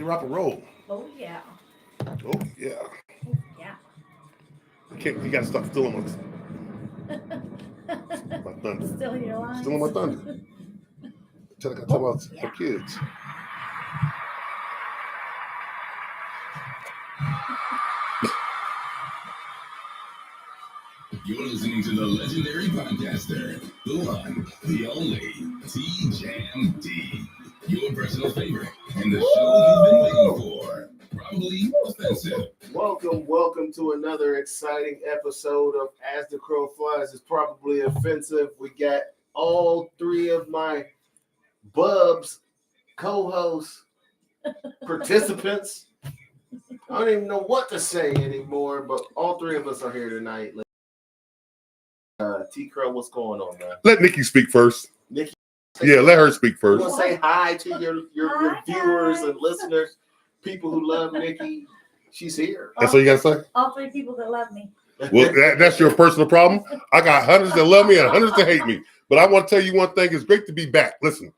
ready to rock and roll. Oh, yeah. Oh, yeah. Oh, yeah. You got to stop stealing my thunder. Stealing your lines. Stealing my thunder. Tell I got to talk about my kids. You're listening to the legendary podcaster, the one, the only, T-Jam-D. Your personal favorite, and the show you've been waiting for. Probably offensive. Welcome to another exciting episode of As the Crow Flies. It's probably offensive. We got all three of my bubs, co-hosts, participants. I don't even know what to say anymore, but all three of us are here tonight. T. Crowe, what's going on, man? Let Nikki speak first. Nikki, yeah, let her speak first. You want to say hi to your viewers and listeners, people who love Nikki. She's here. That's all you got to say? All three people that love me. Well, that's your personal problem. I got hundreds that love me and hundreds that hate me. But I want to tell you one thing. It's great to be back. Listen,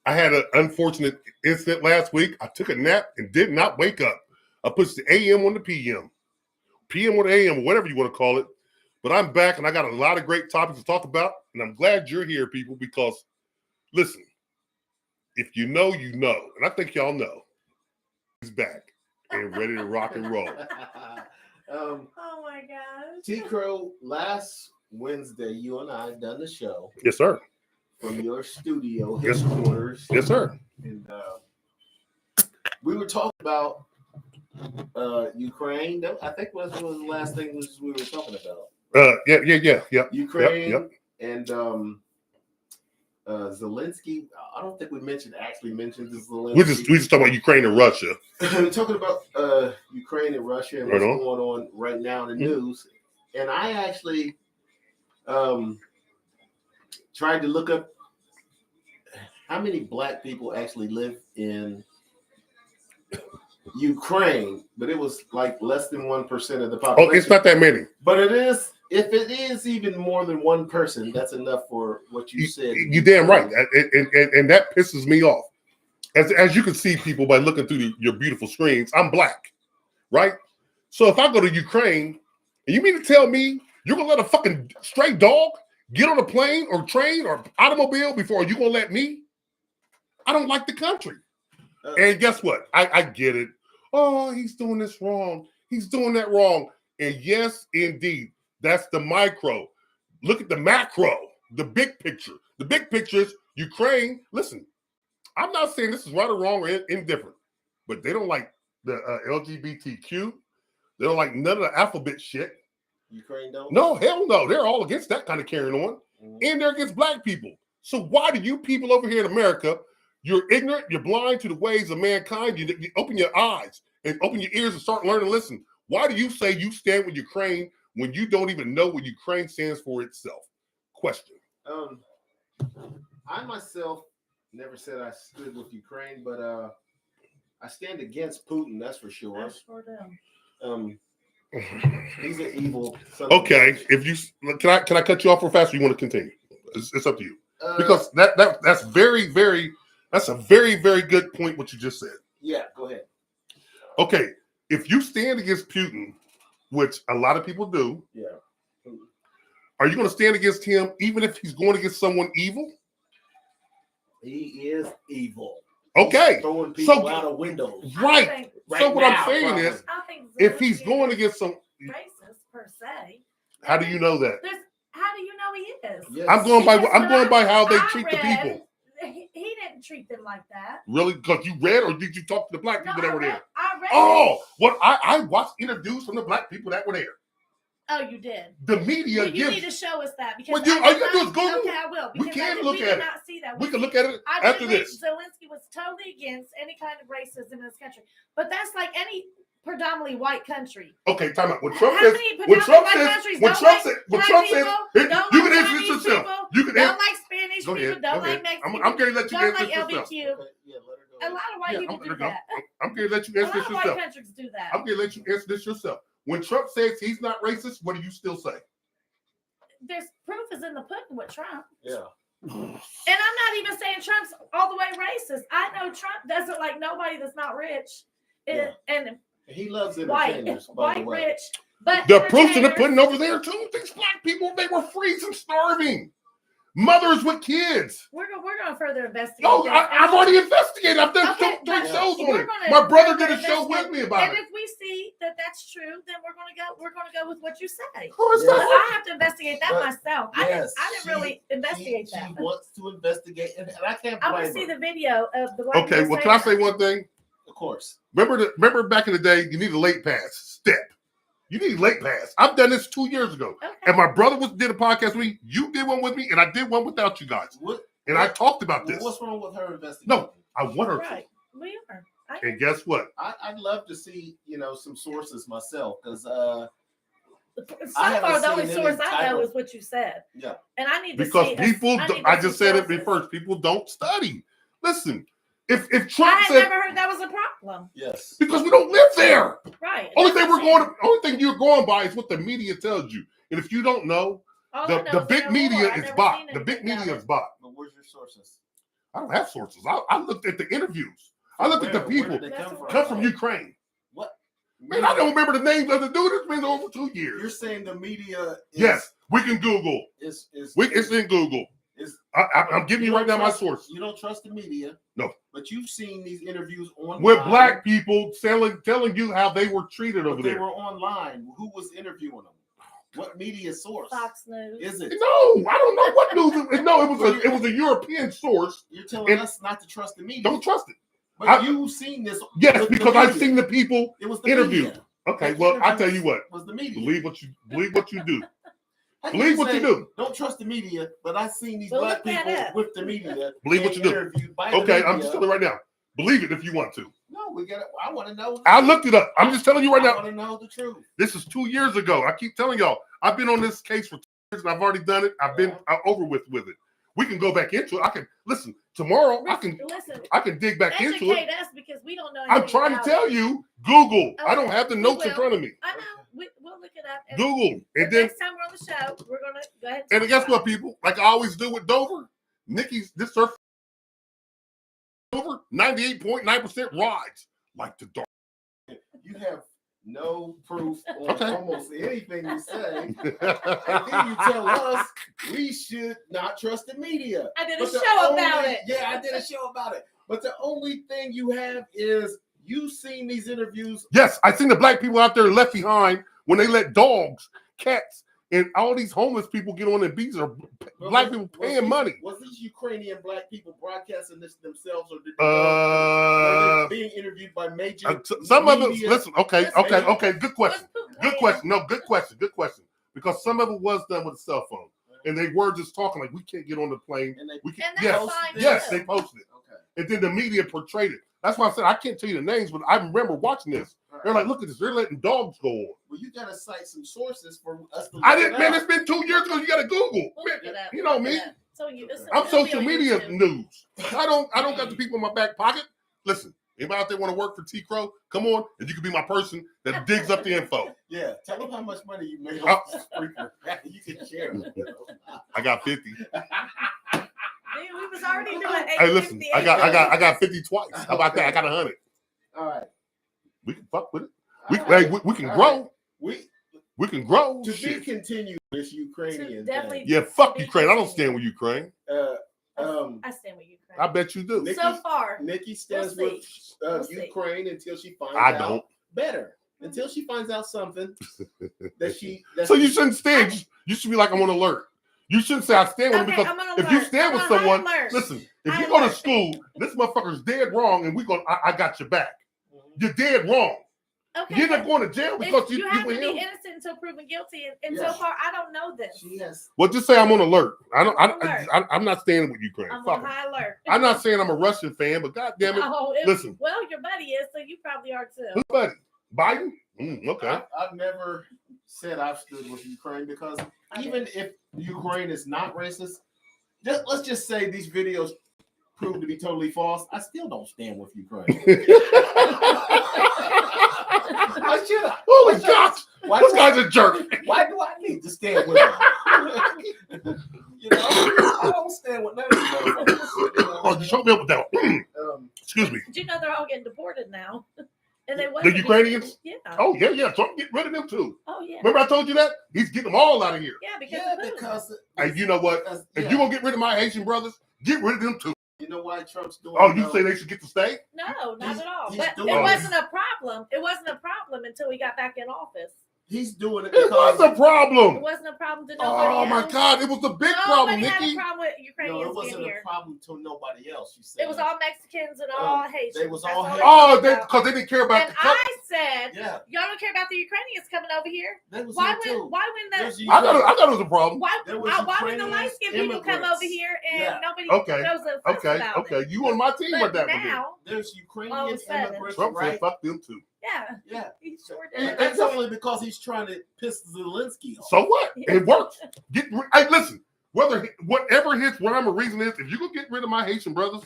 I had an unfortunate incident last week. I took a nap and did not wake up. I pushed the AM on the PM. PM on the AM, whatever you want to call it. But I'm back, and I got a lot of great topics to talk about, and I'm glad you're here, people, because, listen, if you know, you know. And I think y'all know. He's back and ready to rock and roll. Oh, my gosh. T. Crowe, last Wednesday, you and I done the show. Yes, sir. From your studio headquarters. Yes, sir. And we were talking about Ukraine. I think was the last thing we were talking about. Yeah. Ukraine and Zelensky. I don't think we actually mentioned the Zelensky. We just talking about Ukraine and Russia. We're talking about Ukraine and Russia and what's going on right now in the news. And I actually tried to look up how many black people actually live in Ukraine, but it was like less than 1% of the population. Oh, it's not that many. But it is. If it is even more than one person, that's enough for what you said. You're damn right, and that pisses me off. As you can see, people, by looking through your beautiful screens, I'm black, right? So if I go to Ukraine, and you mean to tell me you're gonna let a fucking stray dog get on a plane or train or automobile before you gonna let me? I don't like the country. And guess what? I get it. Oh, he's doing this wrong. He's doing that wrong. And yes, indeed. That's the micro. Look at the macro, the big picture. The big picture is Ukraine. Listen, I'm not saying this is right or wrong or indifferent, but they don't like the LGBTQ. They don't like none of the alphabet shit. Ukraine don't? No, hell no. They're all against that kind of carrying on. Mm-hmm. And they're against black people. So why do you people over here in America, you're ignorant, you're blind to the ways of mankind, you open your eyes and open your ears and start learning to listen. Why do you say you stand with Ukraine when you don't even know what Ukraine stands for itself? Question. I myself never said I stood with Ukraine, but I stand against Putin, that's for sure. That's for them. He's an evil son. Okay, if you can I cut you off real fast or you want to continue? It's up to you. Because that's very, very that's a very, very good point what you just said. Yeah, go ahead. Okay, if you stand against Putin, which a lot of people do, are you going to stand against him even if he's going against someone evil? He is evil. Okay. He's throwing people out of windows. Right. So what I'm saying is, if he's going against some racist per se, how do you know that? How do you know he is? Yes. I'm going by how they treat the people. He didn't treat them like that. Really? Because you read, or did you talk to the black people that were there? I read. Oh, what I watched interviews from the black people that were there. Oh, you did. The media. Well, you need to show us that because all you gotta do is Google. Okay, I will. We can look at it. Not see that. We can look at it I after this. Zelensky was totally against any kind of racism in this country, but that's like any predominantly white country. Okay, time out. When Trump says, you can answer this yourself. You can don't like Spanish people. Don't like Mexican people. I'm going to let you answer this yourself. LBQ. A lot of white people do that. I'm going to let you answer this yourself. A lot of white countries do that. I'm going to let you answer this yourself. When Trump says he's not racist, what do you still say? There's proof is in the pudding with Trump. Yeah. And I'm not even saying saying Trump's all the way racist. I know Trump doesn't like nobody that's not rich. And he loves white, entertainers, by the way. rich. But The proof's in the entertainers- pudding over there too. These black people, they were freezing, starving. Mothers with kids. We're going to further investigate. No, this. I've already investigated. I've done Okay, three but shows on we're it. gonna My brother further did a show with investigate. me about And it. if we see that that's true, then we're going to go with what you say. Oh, it's But not- I have to investigate that But, myself. yes, I didn't really investigate She that. wants to investigate, and I can't I blame want to see her. the video of the white Okay, man well, can I saying say one thing? Of course. Remember back in the day, you need a late pass step. You need late pass. I've done this 2 years ago. that. Okay. And my brother did a podcast with me. You did one with me, and I did one without you guys. What? And I talked about this. What's wrong with her investigating? No, I want her Right. We are. to. And guess what? I'd love to see, some sources myself, because So I haven't far, the only seen source any I know type is what you said. Yeah. And I need to Because see. people, I need to I see just said it sources. first. People don't study. Listen, if Trump I had said, never heard that was a problem. yes. because we don't live there. Right. Only That's thing what only thing you're going by is what the media tells you. And if you don't know, I'm saying. All I know the is big there media more. I've is never bot. seen The big anything about media it. is bot. But where's your sources? I don't have sources. I looked at the interviews. I looked at the Where people. did they That's come what- Come from? from Ukraine. What? Man, I don't remember the names of the dude. It's been over 2 years. You're saying the media is, Yes, we can Google. is It's in Google. is I'm giving you right now my source. You don't trust the media. No. But you've seen these interviews online. With black people telling you how they were treated but over they there. were online. Who was interviewing them? What media source Fox News. is it? No, I don't know what news. No, it was a European source. You're telling And- us not to trust the media. Don't trust it. But you've seen this. Yes, with the because I've media. seen the people It was the interviewed. media. Okay, The well, I tell interviews you what. Was the media. Believe what you do. How Believe you what you say, do. Don't trust the media, but I've seen these Well, black look that people up. with the media. Believe what being you do. interviewed by the Okay, media. I'm just telling you right now. Believe it if you want to. No, we got. I want to know. I looked it up. I'm just telling you right I now. want to know the truth. This is 2 years ago. I keep telling y'all. I've been on this case for 2 years and I've already done it. I've been over with it. We can go back into it. I can listen tomorrow. Listen, I can dig back into educate it. us because we don't know. I'm anything trying to about tell it. you. Google. I don't Okay, have the we notes in will. front of me. I know. We'll look it up. And Google. the And then next time we're on the show, we're gonna go ahead. and talk guess about what, it. people? Like I always do with Dover, this surf Dover 98.9% rides like the dark. You have no proof on Okay. almost anything you say, and then you tell us we should not trust the media. I did a But the show only- about it. Yeah, I did a show about it. But the only thing you have is you've seen these interviews. Yes, I seen the black people out there left behind when they let dogs, cats, and all these homeless people get on their beats or black people paying money. Was these Ukrainian black people broadcasting this themselves, or Uh, were they being interviewed by major? Some of it. media? Listen, okay. Good question. What's Good question. No, good question. Because some of it was done with a cell phone, and they were just talking like we can't get on the plane. And they, We can. And that's Yes, fine, yes, too. they posted it, okay. and then the media portrayed it. That's why I said I can't tell you the names, but I remember watching this. All They're right. like, look at this. They're letting dogs go on. Well, you got to cite some sources for us to. I look didn't, it man. up. It's been 2 years ago. You got to Google. We'll Man, look it up. you We'll know look me. it up. So I'm it'll be social on media YouTube. news. I don't got the people in my back pocket. Listen, anybody out there want to work for T Crowe? Come on, and you can be my person that digs up the info. Yeah, tell them how much money you made Oh. off this freaker. You can share it. I got 50. Dude, we was already doing Hey, listen, I got 50 twice. How about that? I got 100. All right. We can fuck with it. All right. We can All grow. right. We can grow. To be Shit. continued, this Ukrainian definitely- thing. Yeah, fuck Ukraine. I don't stand with Ukraine. I stand with Ukraine. I bet you do. Nick- So far, Nikki stands We'll with We'll see. Ukraine until she finds I out don't. better. Until she finds out something that So you shouldn't stand. You should be like, I'm on alert. You shouldn't say I stand with him Okay, because I'm on if you alert. stand I'm with on high someone, alert. listen, if High you go to alert. school, this motherfucker's dead wrong, and I got your back. You're dead wrong. okay, You end up but going to jail if because you you have to with be him. innocent until proven guilty, and Yeah. so far I don't know this. she has Well, just say I'm on alert. I'm on alert. I'm not standing with Ukraine. I'm Fuck on 'em. high alert. I'm not saying I'm a Russian fan, but goddamn it, Oh, listen. Well, your buddy is, so you probably are too. who buddy? Biden? Okay. I've never said I've stood with Ukraine because even if Ukraine is not racist, let's just say these videos prove to be totally false. I still don't stand with Ukraine. Why should I? Holy Why should God! Why This do I- guy's a jerk. Why do I need to stand with them? I don't stand with none of these motherfuckers. Oh, you showed me up with that one. Excuse me. Did you know they're all getting deported now? And they The Ukrainians? Yeah. Oh, yeah. Trump get rid of them too. Oh, yeah. Remember I told you that? He's getting them all out of here. Yeah, because And you know what? If you gonna get rid of my Haitian brothers, get rid of them too. you know why Trump's doing? Oh, you say they should get to stay? No, not at all. he's But doing it it. wasn't a problem. It wasn't a problem until he got back in office. He's doing it It was a It problem. wasn't a problem to nobody Oh else. my God, it was a big problem, Nobody had Nikki. a problem with No, Ukrainians it wasn't being a here. problem to nobody else. You said It was all Mexicans and all Haitians. they was That's all they Oh, cared about. because they didn't care about And the country. I said, Yeah, y'all don't care about the Ukrainians coming over here. they was Why here would too. the There's I thought it was a problem. why There was why would the Ukrainians, light skinned people come immigrants. over here and Yeah. nobody Okay, knows a fuss about Okay. it? You on my team with But that one. then. now, There's All of a Ukrainian sudden. immigrants, Trump right? said fuck them too. yeah, Yeah, he sure and did. that's only because he's trying to piss Zelensky off. So what? It works. Hey, listen. Whatever his rhyme or reason is, if you gonna get rid of my Haitian brothers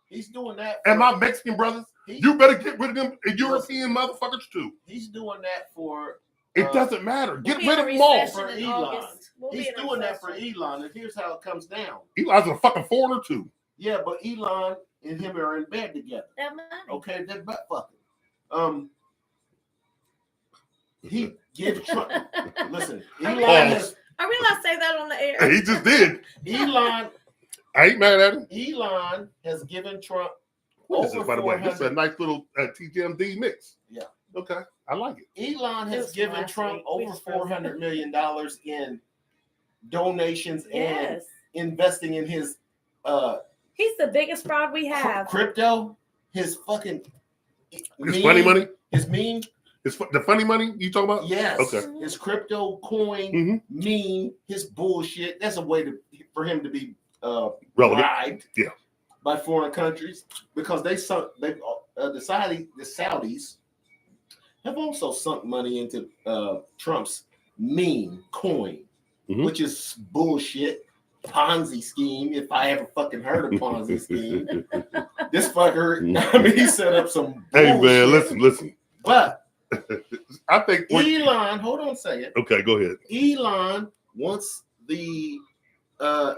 He's doing that, and my Mexican brothers, he- you better get rid of them European motherfuckers too. he's doing that for. It doesn't matter. We'll Get be rid in of a them all. recession For in Elon. August. We'll be He's in a doing that for recession. Elon, and here's how it comes down. Eli's a fucking foreigner too. Yeah, but Elon and him are in bed together. That money. Okay, they're butt fucking. He gives Trump. Listen, Elon has Are we allowed to say that on the air? He just did. Elon I ain't mad at him. Elon has given Trump What is this, over by the way? This is a 400. nice little TGMD mix. Yeah. Okay. I like it. Elon It has was given last Trump week. We over just froze it. $400 million in donations and Yes. investing in his He's the biggest fraud we have. crypto, his fucking His funny money? his meme. The funny money you talking about? Yes. Okay. His crypto coin Mhm. meme, his bullshit. That's a way for him to be Relevant. bribed Yeah. by foreign countries because the Saudis have also sunk money into Trump's meme coin, Mhm. which is bullshit. Ponzi scheme, if I ever fucking heard of Ponzi scheme. This fucker, I mean, he set up some Hey bullshit. man, listen. But I think Elon, hold on a second. okay, go ahead. Elon wants the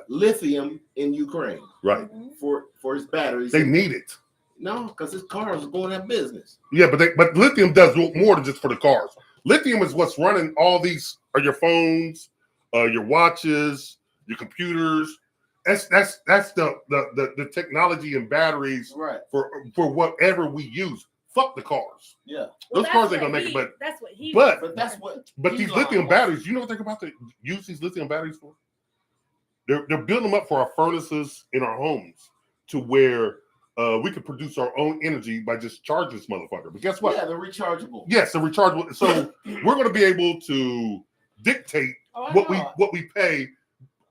lithium in Ukraine Right. for his batteries. They need it. No, because his cars are going out of business. Yeah, but lithium does more than just for the cars. Lithium is what's running all these your phones, your watches, your computers. That's the technology and batteries Right. for whatever we use. Fuck the cars. Yeah. Those that's cars ain't what gonna make it, he- but that's what he. but- But that's what. but these Elon lithium wants. batteries, you know what they're about to use these lithium batteries for? They're building them up for our furnaces in our homes to where we could produce our own energy by just charging this motherfucker. But guess what? Yeah, they're rechargeable. Yes, they're rechargeable. So we're going to be able to dictate Oh, I what know. we pay,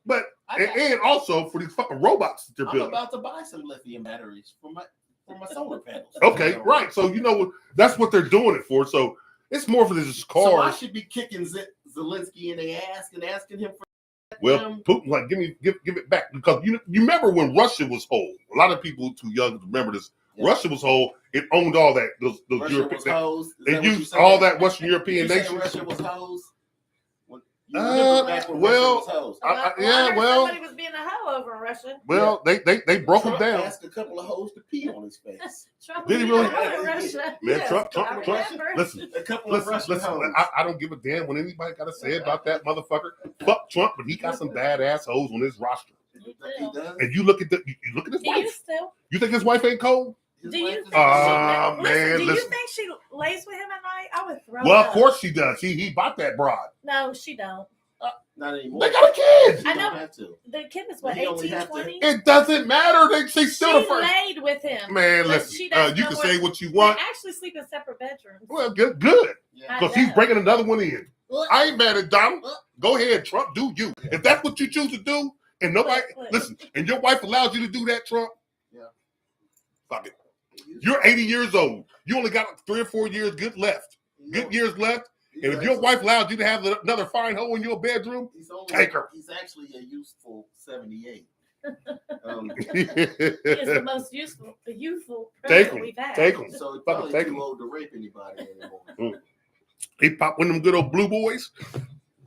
but I got- and also for these fucking robots that they're I'm building. about to buy some lithium batteries for my solar panels. Okay, right. So you know that's what they're doing it for. So it's more for this So I cars. should be kicking Zelensky in the ass and asking him for. Well, Putin like give it back because you remember when Russia was whole. A lot of people too young to remember this. Yeah. Russia was whole. It owned all that. Those Russia European. was hoes. Is They that what you used said? all that Western European You said nations. Russia was hoes. You remember back when well, Russia was hoes. yeah, well- somebody was being a hoe over in Russia. Well, they broke Trump them down. asked a couple of hoes to pee on his face. Trump Did he was being really? a hoe in Russia. Man, Yes, Trump, I remember. listen, A couple of Russian listen. hoes. I don't give a damn what anybody got to say about that motherfucker. Fuck Trump, but he got some badass hoes on his roster. He does. And you look at his Do you wife. still? You think his wife ain't cold? His Do you wife think is- she- man, do you listen. think she lays with him at night? I would throw Well, up. of course she does. He bought that broad. No, she don't. Not anymore. They got a kid. He I don't know. have to. The kid is what, He only 18, have to- 20? It doesn't matter. She's still the She first. laid with him. Man, but listen. she doesn't You know can where- say what you They want. actually sleep in separate bedrooms. Well, good. Yeah. Because he's bringing another one in. Look, I ain't mad at Donald. Go ahead, Trump. Do you? If that's what you choose to do, and nobody Look. listen, and your wife allows you to do that, Trump. Yeah. Fuck it. You're 80 years old. You only got 3 or 4 years good years left. And if your wife allows you to have another fine hoe in your bedroom, take her. He's actually a useful 78. he is the most youthful Take president him. we've had. Take him. So he's Fucking probably take too him. old to rape anybody anymore. He pop one of them good old blue boys,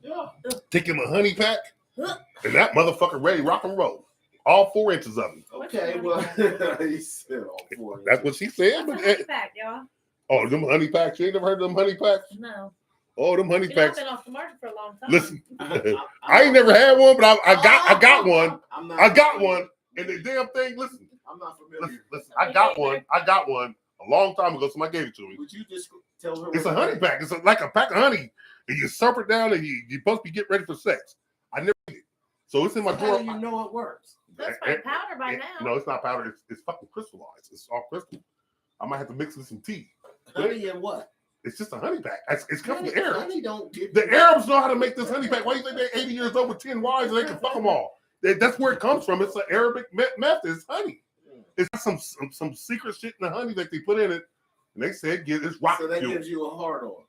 Yeah. take him a honey pack, and that motherfucker ready to rock and roll. all 4 inches of them. Okay, well, he said all 4 inches. That's what she said. That's But, a honey pack, y'all. oh, them honey packs. You ain't never heard of them honey packs? No. Oh, them honey You know, I've packs. been off the market for a long time. Listen, I ain't never had one, but I got one. I'm not I got familiar. one. And the damn thing, listen, I'm not familiar. listen. I got one a long time ago. Somebody gave it to me. Would you just tell her? It's what a honey pack. It's like a pack of honey. And you serve it down and you're supposed to be getting ready for sex. I never did. So it's in my How drawer. do you know it works? That's my powder by now. No, it's not powder. It's fucking crystallized. It's all crystal. I might have to mix it with some tea. Honey and what? It's just a honey pack. It's come from the Arabs. Honey don't give The Arabs know how to make this honey pack. Why do you think they're 80 years old with 10 wives and they can fuck them all? That's where it comes from. It's an Arabic method. It's honey. It's some secret shit in the honey that they put in it. And they said it's rocket So that fuel. gives you a hard on.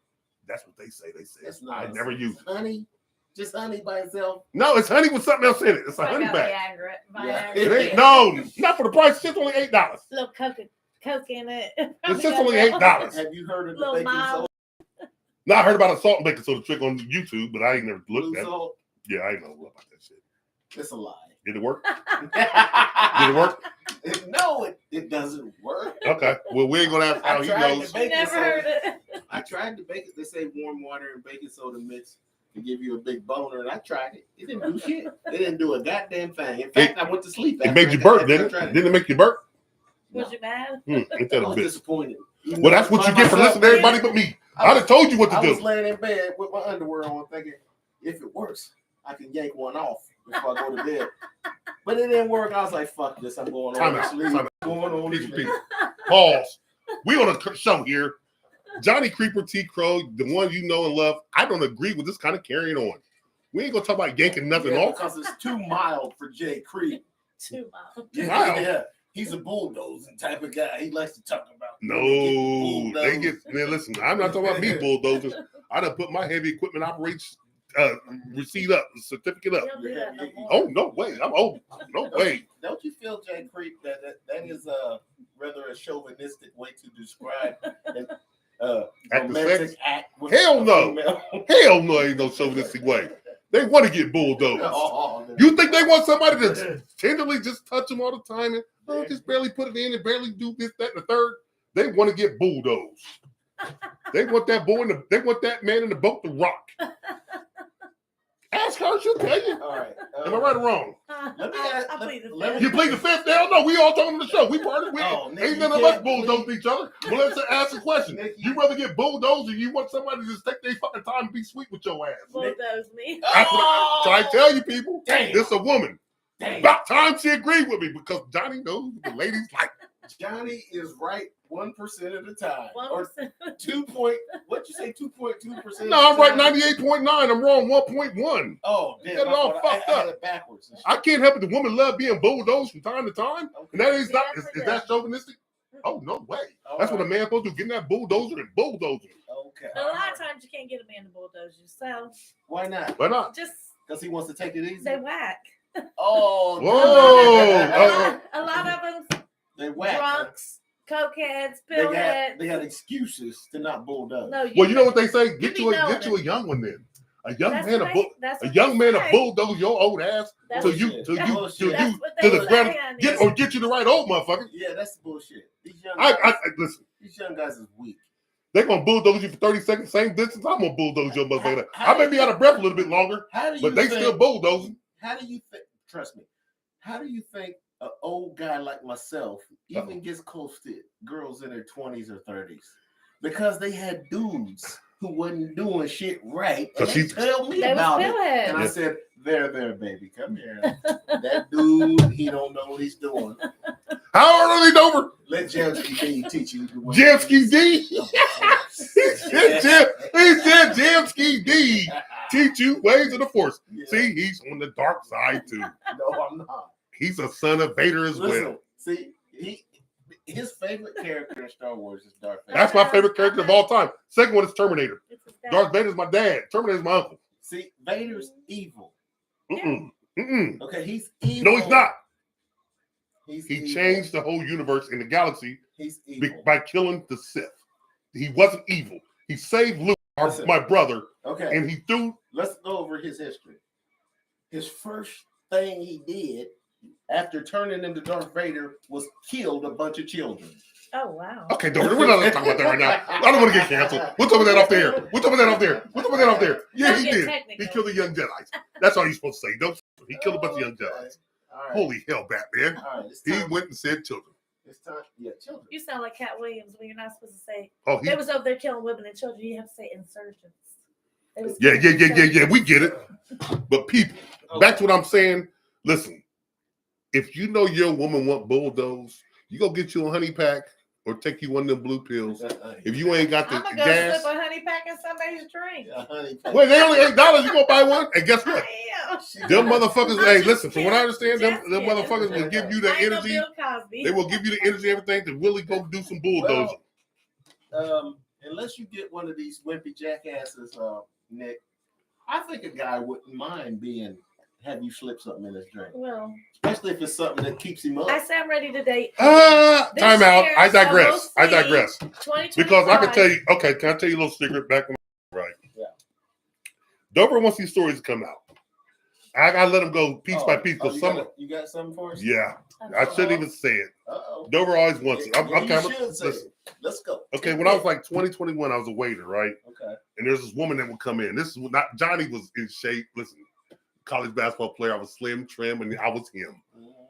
That's what they say. They say. That's I not never use it. honey. Just honey by itself. No, it's honey with something else in it. It's a I honey got pack. Viagra. It ain't, no, not for the price. It's just only $8. Little coke in it. It's just only $8. Have you heard of the Little baking mild. soda? Now I heard about a salt and baking soda trick on YouTube, but I ain't never looked Blue at it. salt? Yeah, I ain't know about that shit. It's a lie. Did it work? Did it work? No, it doesn't work. Okay. Well, we ain't gonna ask how he knows. Baking Never soda. heard it. I tried to bake it. They say warm water and baking soda mix to give you a big boner, and I tried it. It didn't do shit. It didn't do a goddamn thing. In fact, I went to sleep. It after made I you got- burp, after I didn't tried it? Didn't it make you burp? Was you mad? Ain't that I a was bitch? disappointed. Well, that's what you get for listening to everybody but me. I'd have told you what to I was do. laying in bed with my underwear on, thinking, if it works, I can yank one off before I go to bed. But it didn't work. I was like, fuck this. I'm going Time on to out. sleep. Time out. Going on to People, sleep. people. Pause. We on a show here. Johnny Creeper, T. Crowe, the one you know and love. I don't agree with this kind of carrying on. We ain't gonna talk about yanking nothing Yeah, off. because it's too mild for Jay Creep. Too mild. Wow. Yeah, he's a bulldozing type of guy. He likes to talk about. No, they get. Man, listen, I'm not talking about me bulldozers. I done put my heavy equipment operations receipt up, certificate up. You don't do that no more. Oh no way! I'm old. No way. Don't you feel, Jay Creep, that is rather a chauvinistic way to describe an Act of romantic sex? act? With Hell a no. female? Hell no, ain't no chauvinistic way. They want to get bulldozed. Oh, no. You think they want somebody to tenderly just touch them all the time and just barely put it in and barely do this, that, and the third? They want to get bulldozed. They want that boy they want that man in the boat to rock. Ask her, she'll tell you. All right. Am I right or wrong? Let me ask- I'll plead the let fifth. You plead the fifth now? No, we all talking on the show. We part of it. Oh, Nick, Ain't you none of us can't bulldozing each other. Well, let's ask a question. Nick, You rather get bulldozed or you want somebody to just take their fucking time and be sweet with your ass? Bulldoze me. That's what I'm trying to tell you, people. Damn. It's a woman. Damn. About time she agreed with me because Johnny knows what the ladies like. Johnny is right 1% of the time. 1%. Or 2.2%? 2.2%. No, I'm right 98.9. I'm wrong 1.1. Oh, damn. Got it all fucked I had up. it backwards. I can't help it. The woman love being bulldozed from time to time. And that is not, Yeah, is that chauvinistic? Oh, no way. All That's what a right. man's supposed to do. Getting that bulldozer and bulldozing. Okay. A lot of times you can't get a man to bulldoze you, so Why not? Why not? just Because he wants to take it easy? they whack. Oh, Whoa. A lot of them They whack. drunks, cokeheads, They pillheads. got excuses to not bulldoze. No, Well, you know what they say? Get be you knowing a young one then. A young That's man, what a young man, a bulldoze your old ass That's till what- you, Bullshit. till you, Bullshit. till That's you, what to they the ground, say, get you the right old motherfucker. Yeah, that's bullshit. These young I guys, listen. these young guys is weak. They're gonna bulldoze you for 30 seconds, same distance. I'm gonna bulldoze your motherfucker. How I may be out of breath a little bit longer, How do you but they think, still bulldozing. How do you think? Trust me. How do you think an old guy like myself even gets close to girls in their 20s or 30s? Because they had dudes who wasn't doing shit right, and 'Cause they she's- tell me They was about it. pillheads. And I Yeah. said, there, baby, come here. That dude, he don't know what he's doing. How early over? Let Jemsky D teach you the way. Jemsky D. He said Jemsky D teach you ways of the force. Yeah. See, he's on the dark side too. No, I'm not. He's a son of Vader as Listen, well. see, his favorite character in Star Wars is Darth Vader. That's my favorite character of all time. Second one is Terminator. It's a fact. Darth Vader's my dad. Terminator's my uncle. See, Vader's evil. Mm-mm. Mm-mm. Okay, he's evil. No, he's not. He's He evil. changed the whole universe in the galaxy He's evil. by killing the Sith. He wasn't evil. He saved Luke, Listen. my brother, Okay, and he threw. let's go over his history. His first thing he did after turning into Darth Vader, was killed a bunch of children. Oh wow. Okay, Dover, we're not talking about that right now. I don't want to get canceled. We'll talk about that off there. We'll talk about that off there. We'll talk about that off there. Yeah, Don't he get did. technical. He killed the young Jedi. That's all you're supposed to say. Don't. He killed a bunch of young Okay. Jedi. All right. Holy hell, Batman. All right, it's He time. went and said children. It's time. Yeah, children. You sound like Cat Williams when you're not supposed to say Oh, he. they was over there killing women and children. You have to say insurgents. They was Yeah. killing insurgents. We get it. But people, back to what I'm saying. Listen, if you know your woman want bulldoze, you go get you a honey pack or take you one of them blue pills. If you ain't got the I'm gonna go gas, slip a honey pack in somebody's drink. Yeah, honey pack. well, they only $8. You gonna buy one, and guess what? Damn. Them motherfuckers. I'm Hey, just listen. From what I understand, them Just motherfuckers kidding. will give you the I ain't no energy. Bill Cosby. They will give you the energy, and everything to really go do some bulldozing. Unless you get one of these wimpy jackasses, Nick, I think a guy wouldn't mind have you slip something in his drink, Well, especially if it's something that keeps him up. I say I'm ready to date. Time out. year, I so digress. we'll I see. digress. 2025. Because I can tell you. Okay, can I tell you a little secret? Back when right. Yeah. Dover wants these stories to come out. I gotta let them go piece by piece because you got something for us? Yeah, I shouldn't even say it. Uh-oh. Dover always wants it. I'm You kind should say listen. it. Let's go. Okay, when I was like 2021, I was a waiter, right? Okay. And there's this woman that would come in. This is not Johnny was in shape. Listen, college basketball player. I was slim, trim, and I was him.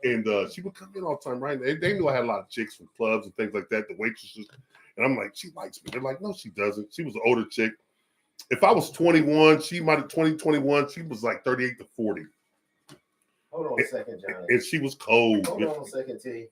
And she would come in all the time, right? They knew I had a lot of chicks from clubs and things like that, the waitresses. And I'm like, she likes me. They're like, no, she doesn't. She was an older chick. If I was 21, she might have 2021, she was like 38 to 40. Hold on a second, Johnny. And she was cold. Hold on a second, T.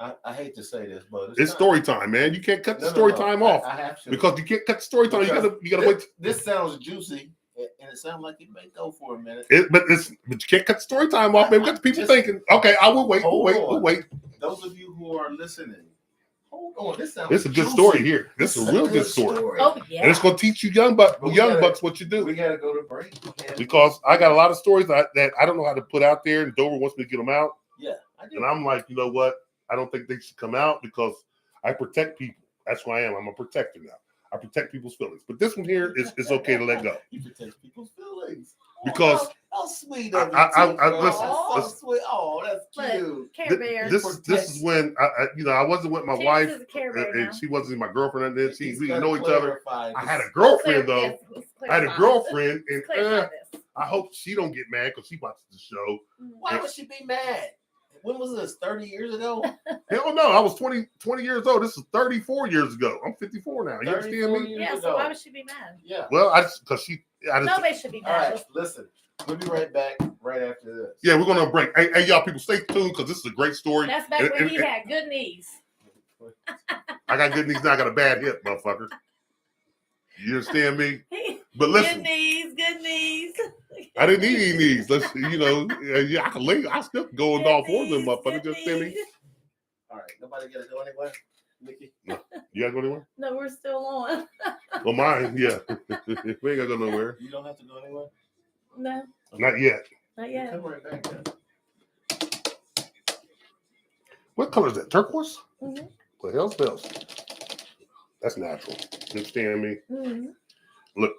I hate to say this, but It's story time, man. You can't cut the story time off. I have to. Because you can't cut the story time. You gotta wait. This sounds juicy, and it sounds like it may go for a minute. But you can't cut the story time off, man. We got the people thinking, okay, I will wait. We'll wait. Those of you who are listening, hold on. This sounds. This is a good juicy. story here. This is a real good story. Oh yeah. And it's gonna teach you young bucks what you do. We gotta go to break. Because I got a lot of stories that I don't know how to put out there, and Dover wants me to get them out. Yeah, I do. And I'm like, you know what? I don't think they should come out because I protect people. That's who I am. I'm a protector now. I protect people's feelings. But this one here is okay to let go. You protect people's feelings. Because how sweet of you. listen, so sweet. Oh, that's cute. Care Bear. this is when I wasn't with my Terrence wife, is a Care Bear now. and she wasn't my girlfriend. And then we He's didn't gotta know each other. clarify I had a this. girlfriend though. Yes, let's I had a clarify. girlfriend, and Let's clarify this. I hope she don't get mad because she watches the show. Why would she be mad? When was this? 30 years ago? Hell no, I was 20 years old. This is 34 years ago. I'm 54 now. You understand 34 me? years Yeah, so ago. why would she be mad? Yeah. Well, I just Nobody should be All mad. right, listen. We'll be right back right after this. yeah, we're gonna break. Hey, y'all people, stay tuned because this is a great story. That's back when he had good knees. I got good knees now. I got a bad hip, motherfucker. You understand me? But Good listen, knees. I didn't need any knees. Let's, yeah, I can lay. I still go on all fours of them, motherfucker. You understand me? All right, nobody gotta go anywhere. Nikki? You gotta go anywhere? No, we're still on. Well, mine, yeah. We ain't gotta go nowhere. You don't have to go anywhere? No, Not yet. not yet. Come right back then. What color is that? Turquoise? Mhm. What the hell's bells? That's natural. You understand me? Mhm. Look.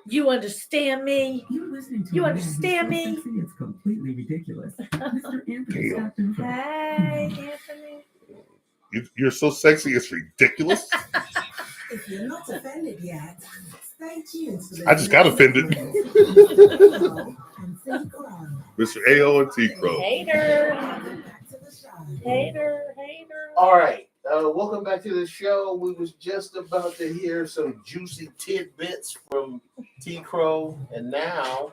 You understand me? You're listening to You a man who's understand so me? sexy, it's completely ridiculous. Mr. Anthony Damn. stopped in for Hey, Anthony. You're so sexy, it's ridiculous. If you're not offended yet, stay tuned for the I just got offended. Mr. A.O. and T. Crowe. Hater. Hater. All right. Welcome back to the show. We was just about to hear some juicy tidbits from T. Crowe, and now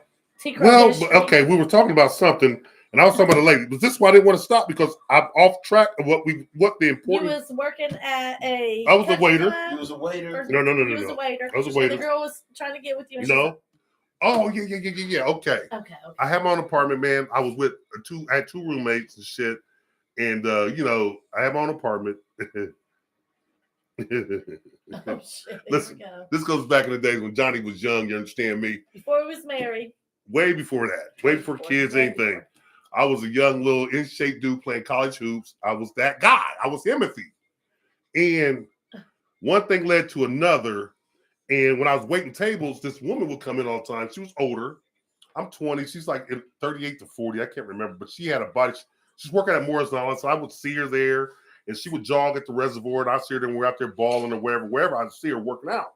Well, okay, we were talking about something, and I was talking about a lady. Was this why I didn't want to stop? Because I'm off track of what the You important. was working at a. I was a country waiter. club? he was a waiter. Or- No. You was a waiter. I was a So waiter. the girl was trying to get with you. And No. Oh yeah. Okay. Okay. I had my own apartment, man. I was with I had two roommates and shit, and I had my own apartment. Oh, shit. Listen. Here we go. This goes back in the days when Johnny was young. You understand me? Before he was married. Way before that. Way before kids, anything. I was a young little in shape dude playing college hoops. I was that guy. I was Timothy. And one thing led to another. And when I was waiting tables, this woman would come in all the time. She was older. I'm 20. She's like 38 to 40. I can't remember, but she had a body. She's working at Morris Island, so I would see her there, and she would jog at the reservoir, and I'd see her when we're out there balling or wherever I'd see her working out.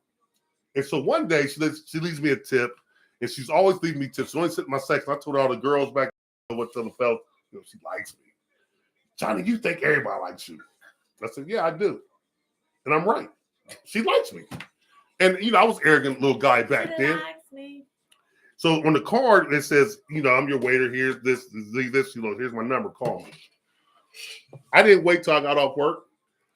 And so one day she leaves me a tip, and she's always leaving me tips. She only sent in my section. I told all the girls back what to the felt, she likes me. Johnny, you think everybody likes you? I said, yeah, I do. And I'm right. She likes me. And, I was an arrogant little guy back then. Likes me. So on the card, it says, I'm your waiter. Here's this, here's my number. Call me. I didn't wait till I got off work.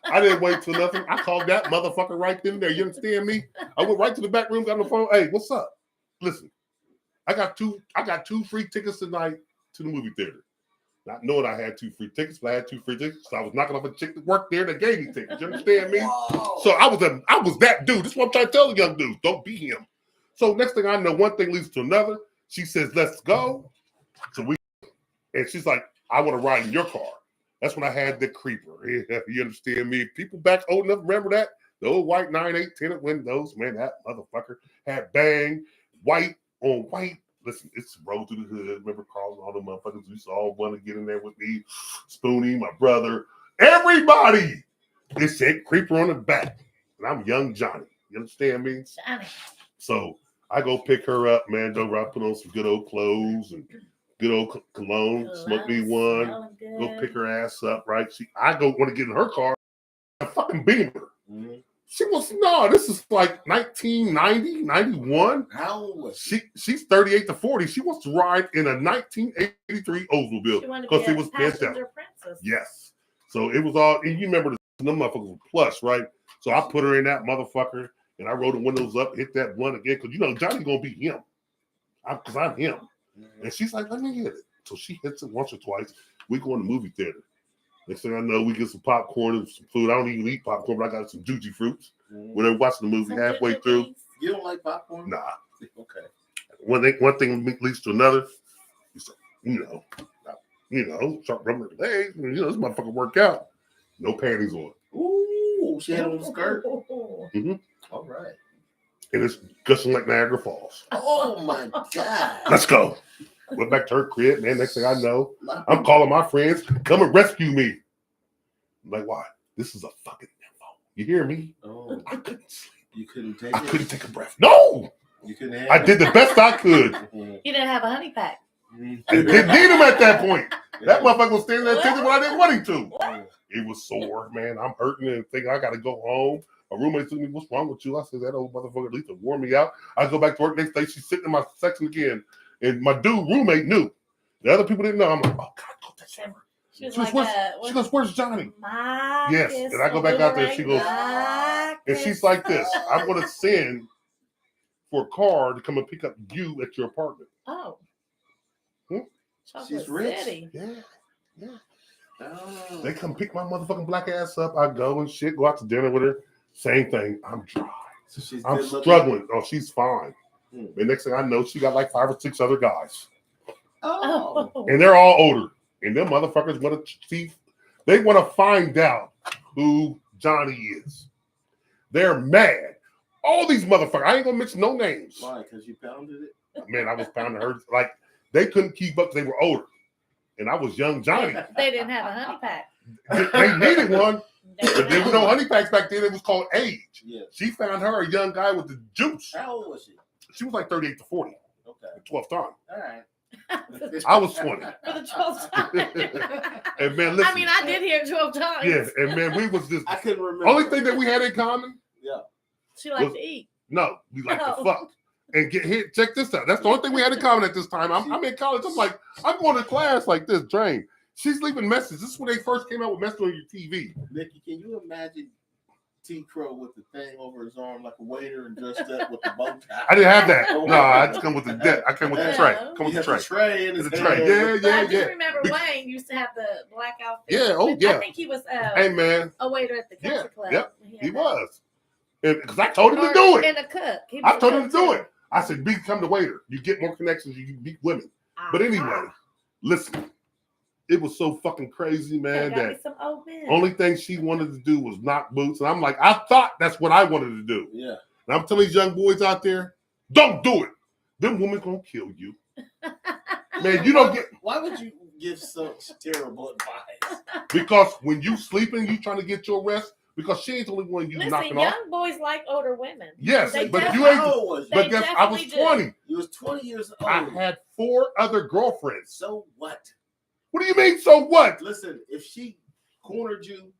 I didn't wait till nothing. I called that motherfucker right then and there. You understand me? I went right to the back room, got on the phone. Hey, what's up? Listen, I got two free tickets tonight to the movie theater. Not knowing I had 2 free tickets, but I had 2 free tickets. So I was knocking off a chick that worked there that gave me tickets. You understand me? Whoa. So I was that dude. This is what I'm trying to tell the young dudes. Don't be him. So next thing I know, one thing leads to another. She says, let's go. And she's like, I want to ride in your car. That's when I had the creeper. You understand me? People back old enough remember that? The old white 9/8 tinted windows. Man, that motherfucker had bang, white on white. Listen, it's rolled through the hood. Remember calling all the motherfuckers? We all want to get in there with me. Spoonie, my brother, everybody. It said creeper on the back. And I'm young Johnny. You understand me? Johnny. So I go pick her up, man. I put on some good old clothes and good old cologne. Smoke me one. Go pick her ass up, right? I go want to get in her car. A fucking Beamer. Mm-hmm. She was, no, this is like 1990, 91. How old was she? She's 38 to 40. She wants to ride in a 1983 Oldsmobile because it was bent out. Princess. Yes. So it was all, and you remember the motherfuckers were plush, right? So I put her in that motherfucker and I rolled the windows up, hit that blunt again because, Johnny's going to be him. Because I'm him. Mm-hmm. And she's like, let me hit it. So she hits it once or twice. We go in the movie theater. Next thing I know, we get some popcorn and some food. I don't even eat popcorn, but I got some juicy fruits. Mm-hmm. When they're watching the movie some halfway through. You don't like popcorn? Nah. Okay. One thing leads to another. Start rubbing her legs. This motherfucker work out. No panties on. Ooh, she had on a skirt. Mm-hmm. All right. And it's gushing like Niagara Falls. Oh my God. Let's go. Went back to her crib, man. Next thing I know, I'm calling my friends, come and rescue me. I'm like, why? This is a fucking info. You hear me? Oh. I couldn't sleep. You couldn't take it? I couldn't take a breath. No! You couldn't have I did the best I could. You didn't have a honey pack. I didn't need him at that point. That motherfucker was standing there thinking when I didn't want him to. It was sore, man. I'm hurting and thinking I got to go home. My roommate told me, what's wrong with you? I said, that old motherfucker at least to warm me out. I go back to work next day. She's sitting in my section again. And my dude roommate knew. The other people didn't know. I'm like, oh, God, go to Summer. She goes, where's Johnny? Yes. And I go back out there. She goes, and she's like this. I'm going to send for a car to come and pick up you at your apartment. Oh. She's rich. City. Yeah. Oh. They come pick my motherfucking black ass up. I go and shit, go out to dinner with her. Same thing. I'm dry. So I'm struggling. Oh, she's fine. And next thing I know, she got like 5 or 6 other guys. Oh. And they're all older. And them motherfuckers want to see, they want to find out who Johnny is. They're mad. All these motherfuckers, I ain't going to mention no names. Why? Because you pounded it? Man, I was pounding her. Like, they couldn't keep up because they were older. And I was young Johnny. They didn't have a honey pack. They needed one. But there were no honey packs back then. It was called age. Yeah. She found her a young guy with the juice. How old was she? She was like 38 to 40. Okay. The 12th time. All right. I was 20. For the 12th time. And man, listen. I mean, I did hear it 12 times. Yeah, and man, we was just. I couldn't remember. Only thing that we had in common. Yeah. She liked to eat. No, we like to fuck. And get hit. Check this out. That's the only thing we had in common at this time. I'm in college. I'm like, I'm going to class like this, drain. She's leaving messages. This is when they first came out with messages on your TV. Nikki, can you imagine T. Crowe with the thing over his arm like a waiter and dressed up with the bow tie? I didn't have that. No, I just come with the debt. I come with the tray. Come with the tray. Tray in his tray. Yeah. I do remember Wayne used to have the black outfit. Yeah. Oh, yeah. I think he was hey, man. a waiter at the country club. Yep. He was. Because I told him to do it. And a cook. I told him to do it. I said, become the waiter. You get more connections. You meet women. But anyway, listen. It was so fucking crazy, man, that only thing she wanted to do was knock boots. And I'm like, I thought that's what I wanted to do. Yeah. And I'm telling these young boys out there, don't do it. Them women gonna kill you. Man, you don't get Why would you give such terrible advice? because when you sleeping, you trying to get your rest because she ain't the only one you Listen, knocking young off. boys like older women. Yes, They but you definitely- ain't. How old was you? But They guess I was definitely 20. do. You was 20 years old. I had 4 other girlfriends. So what? What do you mean? So what? Listen, if she cornered you,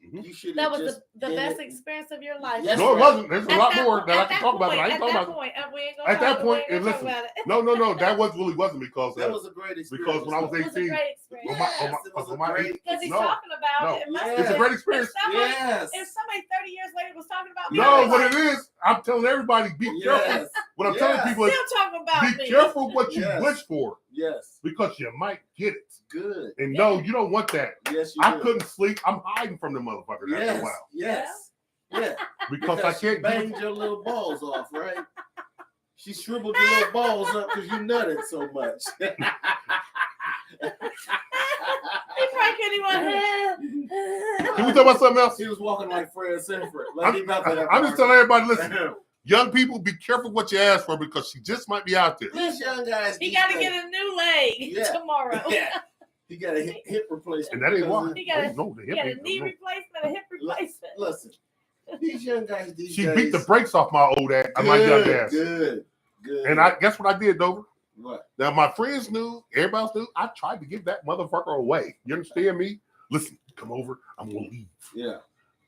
Mhm. you should That have was just the did best it. experience of your life. Yes, No, it right. wasn't. There's a At lot that more point- that I at can that talk about, but I point- ain't at talking that about. point, we ain't gonna At talk- that point, we ain't and gonna talk listen, about it. no, that really wasn't because That was a great experience. because when I was It was a 18, great experience. on my- Yes, it was a on my great. Because he's No. talking about No. it. It must Yes. be- it's a great experience. Yes. If somebody 30 years later was talking about me, No, I'd be what like, it is, I'm telling everybody, be careful. Yes. What I'm telling people is, still talking about be me. careful what you Yes. wish for Yes. because you might get it. Good. And no, you don't want that. Yes, you I do. couldn't sleep. I'm hiding from the motherfucker after a Yes. while Yes. Yeah. because I she can't banged get your little balls off, right? She shriveled your little balls up because you nutted so much. He probably couldn't even. Can we talk about something else? He was walking like Fred Sanford. Like he about to have I'm a just telling everybody, listen, heart young people, be careful what you ask for because she just might be out there. attack. These young guys. He these got to days- get a new leg Yeah. tomorrow. Yeah. He got a hip replacement. And that ain't why. He got a- No, the He hip got a ain't- knee no. replacement, a hip replacement. Listen, these young guys these She days. beat the brakes off my old ass, my young ass. Good. And I guess what I did, Dover? What? Now my friends knew, everybody else knew. I tried to give that motherfucker away. You understand me? Listen, come over. I'm gonna leave. Yeah.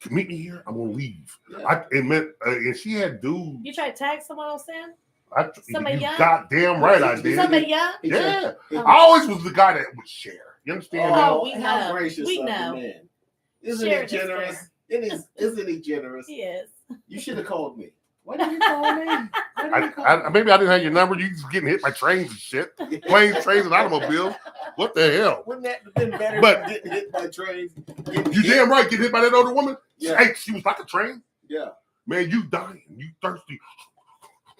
Meet me here. I'm gonna leave. Yeah. It meant, and she had dudes. You try to tag someone else in? You Somebody young? goddamn right I did. Somebody young? He Yeah, he- I always was the guy that would share. You understand? me? Oh, we how know. gracious We of the know. man. Isn't Share he it is generous? fair. Isn't he generous? He is. You should have called me. Why didn't you call me? Why didn't you call I maybe I didn't have your number. You just getting hit by trains and shit, me? planes, trains, and automobiles. What the hell? Wouldn't that have been better But- than getting hit by trains? You damn right. Get hit by that older woman. Yeah. Hey, she was like a train. Yeah. Man, you dying. You thirsty.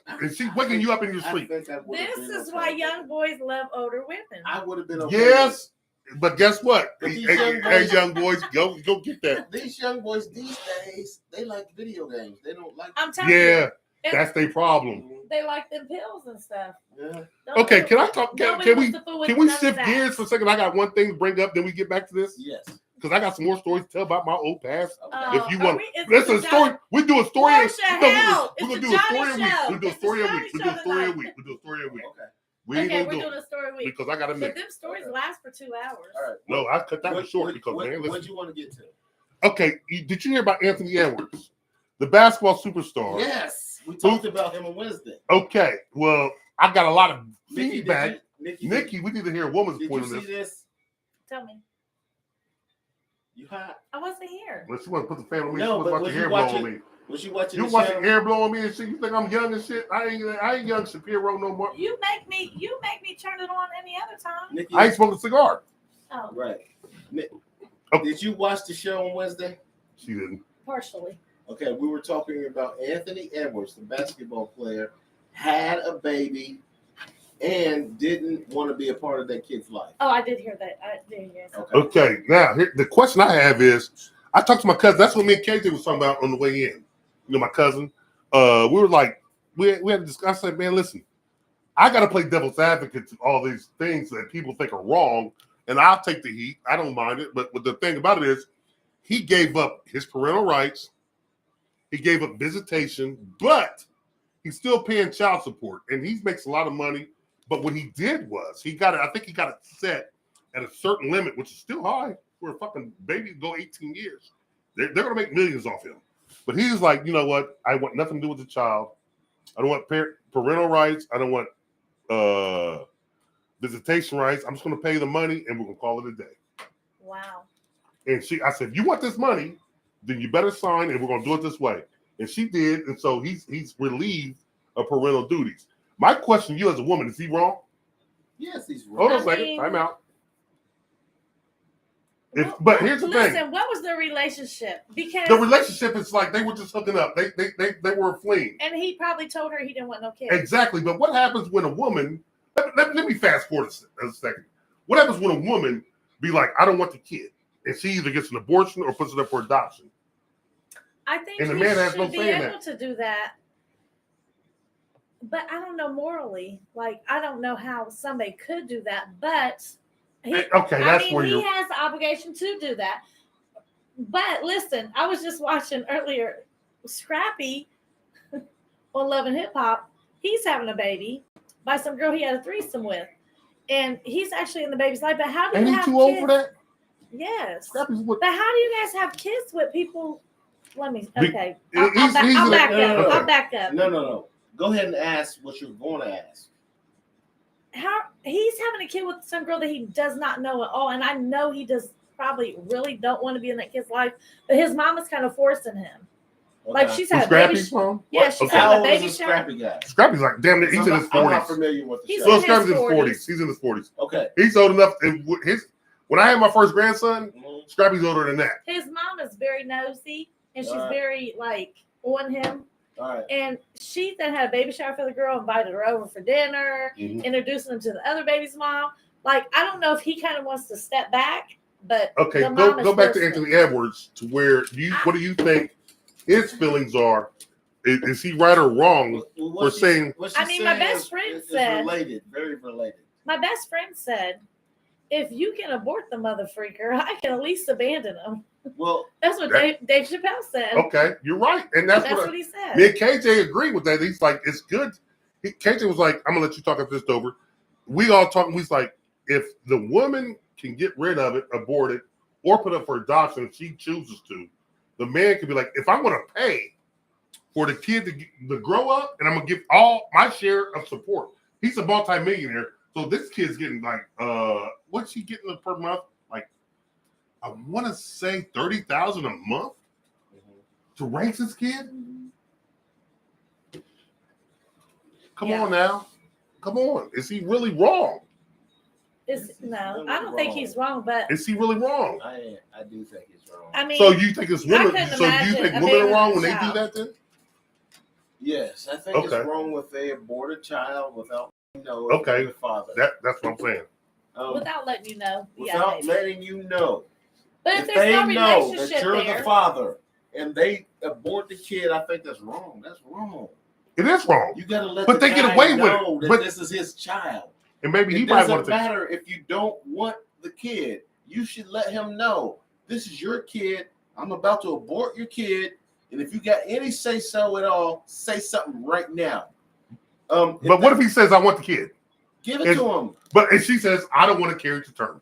And she waking you up in your I sleep. think I would've This been is okay why with young it. boys love older women. I would have been okay. Yes, but guess what? But Hey, these hey, young hey, boys- young boys, go get that. with it. These young boys these days, they like video games. They don't like. I'm telling Yeah, you. that's their problem. They like them pills and stuff. Yeah. Don't Okay, do- can I talk? nobody Can wants we to fool with can we none of shift that. gears for a second? I got one thing to bring up, then we get back to this Yes. because I got some more stories to tell about my old past. Oh, If you are want, we- is listen, this a a story. We do a story. Portia, hell, We're gonna it's do the a story a Johnny week. Show. We do a It's the story a Johnny week. We Show do a story a tonight. week. We do a story a week. Okay. We ain't Okay, gonna we're do doing it a story week. because I got to But admit. them stories Okay. last for 2 hours. All right. No, I cut that one short because man, What listen. you want to get to? Okay, did you hear about Anthony Edwards, the basketball superstar? Yes, we talked about him on Wednesday. Okay, well, I got a lot of Nikki, feedback. Nikki, Nikki, we need to hear a woman's did point you on see this. this? Tell me. You hot? I wasn't here. Well, she want to put the fan on me. No, she was but about was to you hair blow watching- on me. Was you watching You the watching show? hair blow on me and shit? You think I'm young and shit? I ain't young Shapiro no more. You make me turn it on any other time. Nikki, I ain't smoking a cigar. Oh, right. Oh. Did you watch the show on Wednesday? She didn't. partially. Okay, we were talking about Anthony Edwards, the basketball player, had a baby and didn't want to be a part of that kid's life. Oh, I did hear that. I did hear that. Okay. Okay, now here, the question I have is, I talked to my cousin. That's what me and KJ was talking about on the way in. You know, my cousin. We were like, we had to discuss. I said, man, listen, I got to play devil's advocate to all these things that people think are wrong, and I'll take the heat. I don't mind it. But the thing about it is, he gave up his parental rights. He gave up visitation, but he's still paying child support, and he makes a lot of money. But what he did was he got it. I think he got it set at a certain limit, which is still high for a fucking baby to go 18 years. They're going to make millions off him. But he's like, you know what? I want nothing to do with the child. I don't want parental rights. I don't want visitation rights. I'm just going to pay the money, and we're going to call it a day. Wow. And I said, if you want this money, then you better sign, and we're going to do it this way. And she did, and so he's relieved of parental duties. My question to you as a woman, is he wrong? Yes, he's right. Hold on a I second. mean- Time out. Well, But here's the listen, thing. what was the relationship? Because The relationship is like they were just hooking up. They were a fling. and he probably told her he didn't want no kids. Exactly. But what happens when a woman, let me fast forward a second. What happens when a woman be like, I don't want the kid, and she either gets an abortion or puts it up for adoption? I think And the he man has should no be say in able to do that. but I don't know morally. Like, I don't know how somebody could do that, but Okay, that's where he you're. has the obligation to do that. But listen, I was just watching earlier Scrappy on Love and Hip Hop. He's having a baby by some girl he had a threesome with. And he's actually in the baby's life. But how do Ain't you he have too kids? old for that? Yes. Scrappy's what? But how do you guys have kids with people? Let me. Be- Okay. he's I'll in back a- up. okay. I'll back up. No. Go ahead and ask what you're going to ask. How he's having a kid with some girl that he does not know at all, and I know he does probably really don't want to be in that kid's life, but his mom is kind of forcing him. Like Okay. she's Who's had a baby. Scrappy's mom? Yeah, she's Okay. How having a old baby is the shower. Scrappy guy? Scrappy's like, damn, he's in his I'm not 40s. familiar with the He's show. So in Scrappy's in his 40s. 40s. He's in his 40s. Okay. He's old enough. When I had my first grandson, Mhm. Scrappy's older than that. His mom is very nosy, and she's Alright. very like on him. All right. And she then had a baby shower for the girl, invited her over for dinner, Mhm. introducing him to the other baby's mom. Like, I don't know if he kind of wants to step back, but Okay, the mom is go back to forcing Anthony Edwards to where what do you think his feelings are? Is he right or wrong Well, for saying? what I she's mean, my saying best friend is said- related, very related. My best friend said, if you can abort the mother freaker, I can at least abandon him. Well, That's what That- Dave Chappelle said. Okay, you're right, and that's, That's what what he said. me and KJ agree with that. He's like, it's good. KJ was like, I'm gonna let you talk about this over. We all talking. He's like, if the woman can get rid of it, abort it, or put up for adoption if she chooses to, the man can be like, if I'm gonna pay for the kid to grow up, and I'm gonna give all my share of support. He's a multi-millionaire, so this kid's getting like, what's he getting per month? Like, I want to say $30,000 a month to raise this kid. Come Yeah. on now, come on. Is he really wrong? No, I don't think he's wrong, but Is he really wrong? I do think he's wrong. I mean, So you think it's women? couldn't So you imagine think a women are baby wrong when with they a do child. that? Then Yes, I think Okay. it's wrong if they abort a child without Okay. the father. that's what I'm saying. without letting you know. Without maybe. letting you know. But if If there's they no know that relationship you're there, the father and they abort the kid, I think that's wrong. That's wrong. It is wrong, You got to let But the they get guy away with it. know that But- this is his child. and maybe he It might doesn't want to. matter if you don't want the kid. You should let him know this is your kid. I'm about to abort your kid, and if you got any say so at all, say something right now. But what if he says, "I want the kid," give it if- to him? and she says, "I don't want to carry it to term,"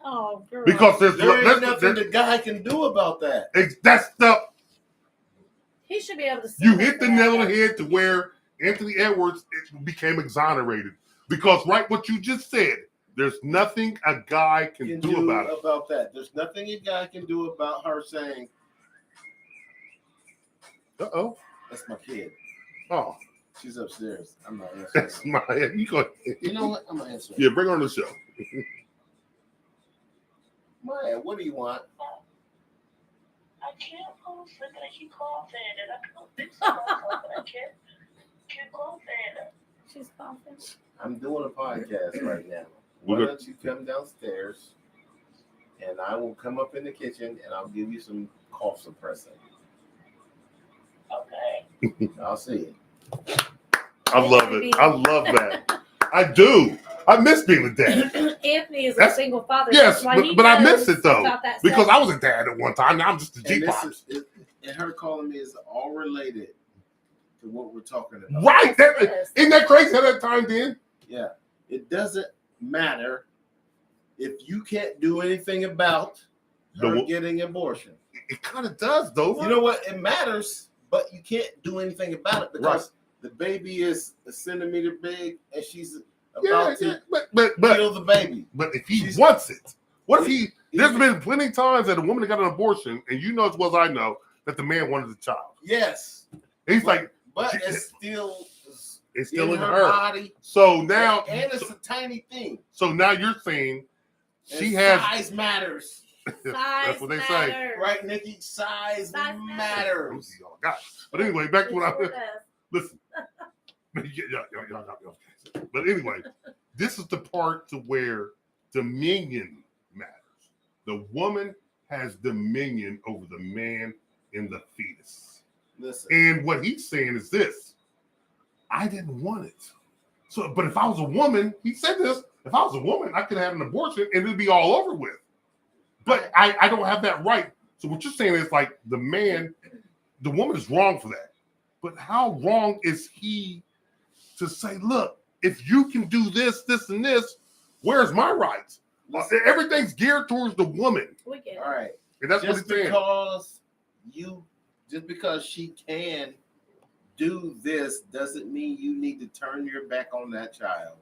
oh girl, because There ain't that's nothing the guy can do about that. that's the he should be able to. you hit the nail on the head to where Anthony Edwards became exonerated because what you just said. There's nothing a guy can do about it. that. There's nothing a guy can do about her saying, Uh-oh. "That's my kid. Oh, She's upstairs. I'm not answering." that's my. You go. You know what? I'm not answering. Yeah, bring her on the show. Maya, what do you want? I can't fall asleep and I keep coughing and I can't fix myself and I can't keep coughing. She's coughing. I'm doing a podcast right now. We're Why good. don't you come downstairs and I will come up in the kitchen and I'll give you some cough suppressant. Okay. I'll see you. I love it. I love that. I do. I miss being a dad Anthony is a That's- single father. yes, That's why he but I knows miss it, though, about that because stuff. I was a dad at one time. Now I'm just a G And this pops. and her calling me is all related to what we're talking about. Right? Yes. Isn't that crazy at that time? Then Yeah. It doesn't matter if you can't do anything about her The- getting abortion. it kind of does, though. You know what? It matters, but you can't do anything about it because the baby is a centimeter big and she's about to But kill the baby. if he She's- wants it, what if he? There's He- been plenty of times that a woman got an abortion, and you know as well as I know that the man wanted the child. Yes, He's like, but it's still it's still in her her. body. So now, and it's a tiny thing. so now you're saying she And has. size matters, That's what they say. matters. right, Nikki? Size Size matters. Y'all got it. But anyway, back to what I It sure does. listen. But anyway, this is the part to where dominion matters. The woman has dominion over the man in the fetus. Listen, And what he's saying is this: I didn't want it. So, but if I was a woman, he said this, if I was a woman, I could have an abortion and it'd be all over with. But I don't have that right. So what you're saying is like the woman is wrong for that. But how wrong is he to say, look, if you can do this, this, and this, where's my rights? Everything's geared towards the woman. We get it. All right. And that's Just what he's saying. just because she can do this doesn't mean you need to turn your back on that child.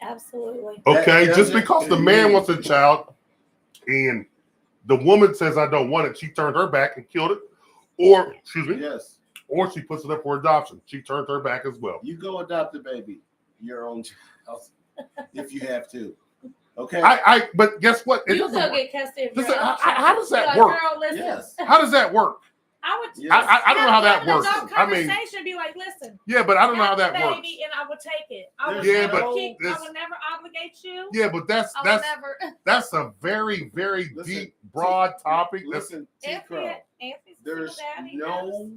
Absolutely. Okay, That just doesn't because the man wants a child and the woman says I don't want it, she turned her back and killed it. Or, excuse me, Yes. or she puts it up for adoption. She turned her back as well. You go adopt a baby, your own child, if you have to. Okay. But guess what? It You doesn't go work. get custody of Listen, your own how child. does that Like, work? Girl, listen. Yes. How does that work? I would. Yes. I don't know how that have an works. adult I mean, conversation, be like, listen. yeah, but I don't know how have that the works. baby, and I will take it. I will Yeah, never but keep. I this- will never obligate you. Yeah, but that's I will never. that's a very, very Listen, deep, broad topic. Listen, T. Crowe. Anthony's a There's single dad, he no knows.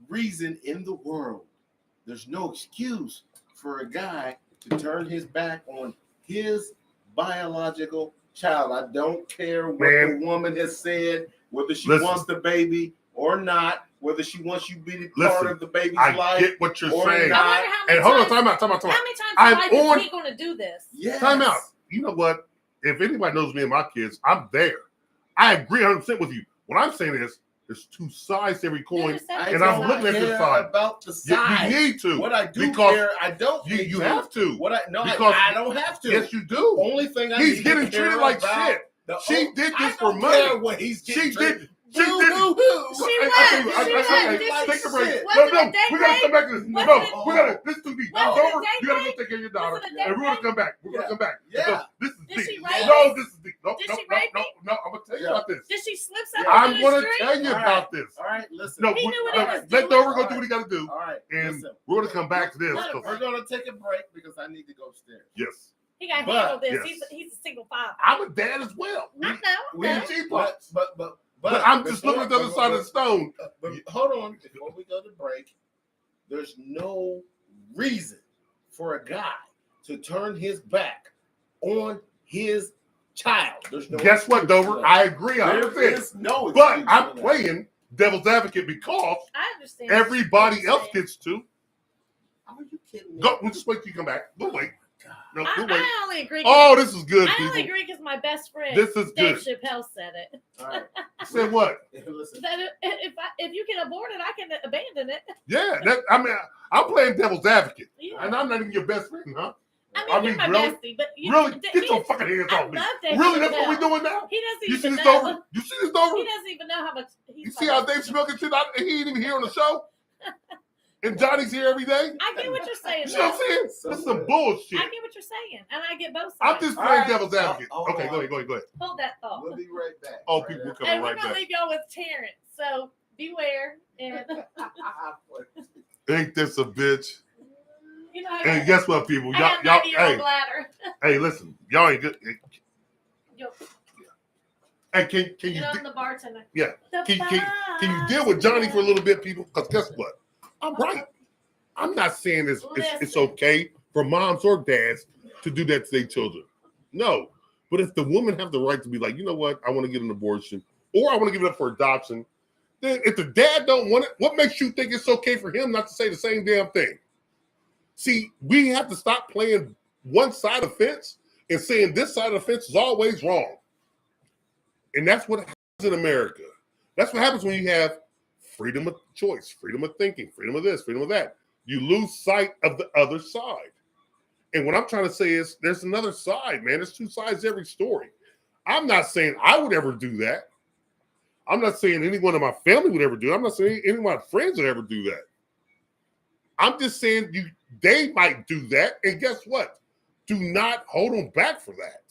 reason in the world, there's no excuse for a guy to turn his back on his biological child. I don't care what Man. the woman has said, whether she Listen. wants the baby or not, whether she wants you to be part Listen, of the baby's I life. get what you're or saying. not. I wonder how many And hold on, times. time out. How many times I'm in life on- is he going to do this? Yes. Time out. You know what? If anybody knows me and my kids, I'm there. I agree 100% with you. What I'm saying is, there's two sides to every coin. I And I'm don't looking at this care side. about the You side. need to. What I do because care, I don't. You need you to. have to. What I no, Because- I don't have to. Yes, you do. Only thing I He's need getting to care treated like about shit. She did I this for don't money. care what he's getting She treated. did. She did. She I- was. I- She I- was. okay, Did she- take a break. shit. No, Was it no, a date we gotta rape? come back to this. Was No, it- we gotta. This is too deep. Was It's it a over. date You gotta go rape? take care of your daughter, Was it a and date we're gonna rape? come back. We're gonna Yeah. come back. Yeah. Because this is Did she deep. rape No, you? this is deep. No, Did no, she no, rape no, you? no. I'm gonna tell you Yeah. about this. Did she slip something I'm in the gonna street? tell you All about right. this. All right, listen. No, He knew what he was let doing. Dover go All do what he gotta do, All right, and listen. we're gonna come back to this. Let him 'cause- We're gonna take a break because I need to go upstairs. Yes, He got But- handled this. yes. He's a single father. I'm a dad as well. I know. We I know. cheap But I'm just looking at the other side of the stone. But hold on, before we go to break, there's no reason for a guy to turn his back on his child. There's no Guess what, excuse for Dover? that. I agree There 100%. is no excuse But for I'm that. playing devil's advocate because I understand. everybody what you're else saying. gets to. Are you kidding me? Go, we'll just wait till you come back. We'll wait. No, we'll wait. I only agree. Oh, this is good, I only people. agree because my best friend, This is Dave good. Chappelle, said it. All right. Said what? Listen. That if you can abort it, I can abandon it. Yeah, I'm playing devil's advocate, Yeah. and I'm not even your best friend, huh? I I mean, you're mean, my really? bestie, but you Really? he Get your does- fucking hands I off me. love Dave Really? That's Chappelle. what we're doing now? He doesn't You see even this, know. Dover? You see this, He Dover? doesn't even know how much. You see how Dave Chappelle gets shit out? He ain't even here on the show. And Johnny's here every day. I get what you're saying. You see what I'm saying? So This is some good. bullshit. I get what you're saying, and I get both sides. I'm just All playing right. devil's advocate. Oh, Okay, go ahead. Hold that thought. We'll be right back. Oh, Right people after- coming And we're right gonna back. leave y'all with Terrence. So beware. And Ain't this a bitch? you know, I And got, guess what, people? I Y'all, got a y'all, 90-year-old hey, bladder. hey, listen, y'all ain't good. Yo, Hey, can you you know, I'm the bartender. Yeah. The can you deal with Johnny for a little bit, people? Because guess what? I'm right. I'm not saying it's Listen. okay for moms or dads to do that to their children. No. But if the woman have the right to be like, you know what, I want to get an abortion or I want to give it up for adoption, then if the dad don't want it, what makes you think it's okay for him not to say the same damn thing? See, we have to stop playing one side of the fence and saying this side of the fence is always wrong. And that's what happens in America. That's what happens when you have freedom of choice, freedom of thinking, freedom of this, freedom of that. You lose sight of the other side. And what I'm trying to say is there's another side, man. There's two sides to every story. I'm not saying I would ever do that. I'm not saying anyone in my family would ever do it. I'm not saying any of my friends would ever do that. I'm just saying they might do that. And guess what? Do not hold them back for that.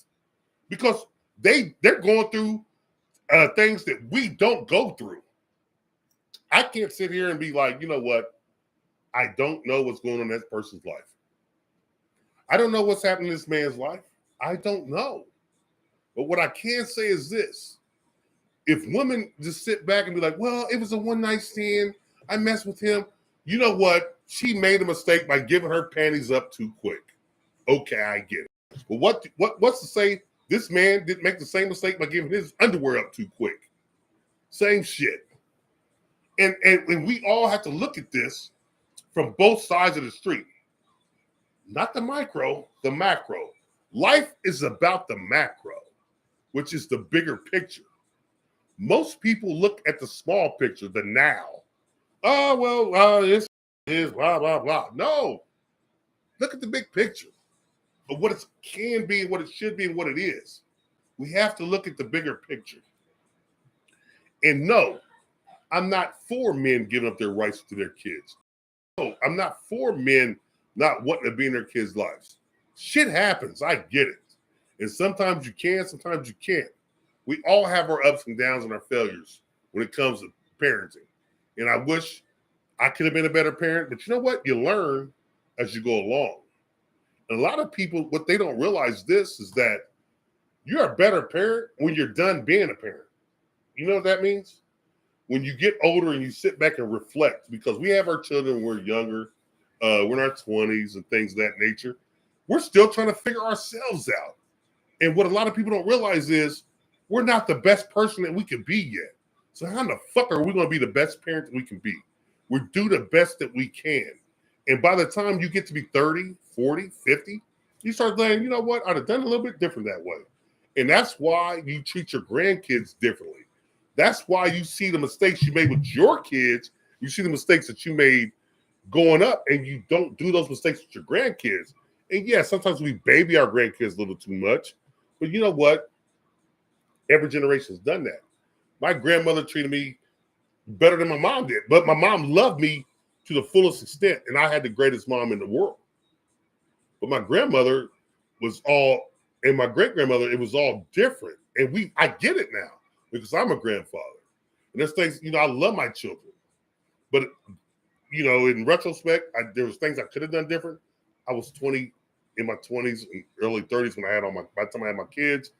Because they're going through things that we don't go through. I can't sit here and be like, you know what? I don't know what's going on in that person's life. I don't know what's happening in this man's life. I don't know. But what I can say is this. If women just sit back and be like, well, it was a one-night stand. I messed with him. You know what? She made a mistake by giving her panties up too quick. Okay, I get it. But what's to say this man didn't make the same mistake by giving his underwear up too quick? Same shit. And we all have to look at this from both sides of the street. Not the micro, the macro. Life is about the macro, which is the bigger picture. Most people look at the small picture, the now. Oh, well, this is blah, blah, blah. No. Look at the big picture of what it can be, what it should be, and what it is. We have to look at the bigger picture. And no, I'm not for men giving up their rights to their kids. No, I'm not for men not wanting to be in their kids' lives. Shit happens. I get it. And sometimes you can, sometimes you can't. We all have our ups and downs and our failures when it comes to parenting. And I wish I could have been a better parent, but you know what? You learn as you go along. And a lot of people, what they don't realize this is that you're a better parent when you're done being a parent. You know what that means? When you get older and you sit back and reflect, because we have our children when we're younger, we're in our 20s and things of that nature. We're still trying to figure ourselves out. And what a lot of people don't realize is we're not the best person that we can be yet. So how in the fuck are we going to be the best parent that we can be? We do the best that we can. And by the time you get to be 30, 40, 50, you start saying, you know what? I'd have done a little bit different that way. And that's why you treat your grandkids differently. That's why you see the mistakes you made with your kids. You see the mistakes that you made going up, and you don't do those mistakes with your grandkids. And yeah, sometimes we baby our grandkids a little too much. But you know what? Every generation's done that. My grandmother treated me better than my mom did, but my mom loved me to the fullest extent, and I had the greatest mom in the world. But my grandmother was all, and my great-grandmother, it was all different. And I get it now because I'm a grandfather. And there's things, I love my children. But, in retrospect, there was things I could have done different. I was in my 20s and early 30s when by the time I had my kids.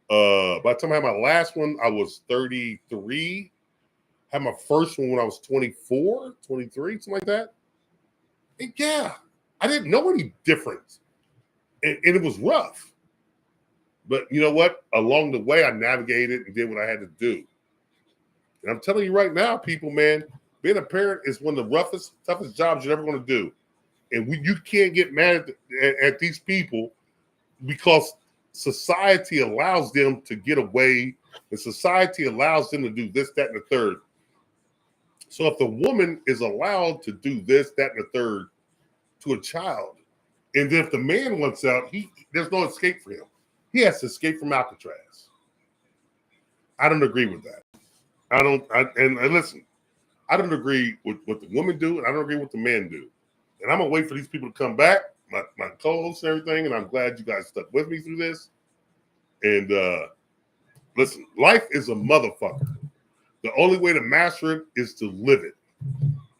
By the time I had my last one, I was 33. Had my first one when I was 24, 23, something like that. And yeah, I didn't know any difference. And it was rough. But you know what? Along the way, I navigated and did what I had to do. And I'm telling you right now, people, man, being a parent is one of the roughest, toughest jobs you're ever going to do. And you can't get mad at these people because society allows them to get away, and society allows them to do this, that, and the third. So if the woman is allowed to do this, that, and the third to a child, and then if the man wants out, there's no escape for him. He has to escape from Alcatraz. I don't agree with that. And listen, I don't agree with what the women do, and I don't agree with what the men do. And I'm going to wait for these people to come back, my co-hosts and everything, and I'm glad you guys stuck with me through this. And listen, life is a motherfucker. The only way to master it is to live it.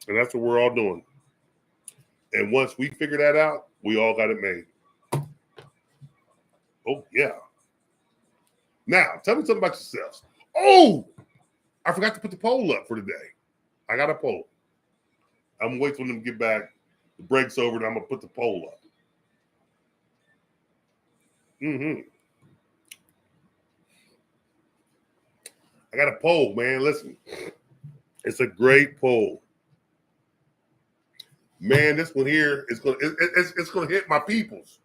And that's what we're all doing. And once we figure that out, we all got it made. Oh, yeah. Now, tell me something about yourselves. Oh, I forgot to put the poll up for today. I got a poll. I'm going to wait for them to get back. The break's over, and I'm going to put the poll up. I got a poll, man. Listen, it's a great poll. Man, this one here is going to hit my people's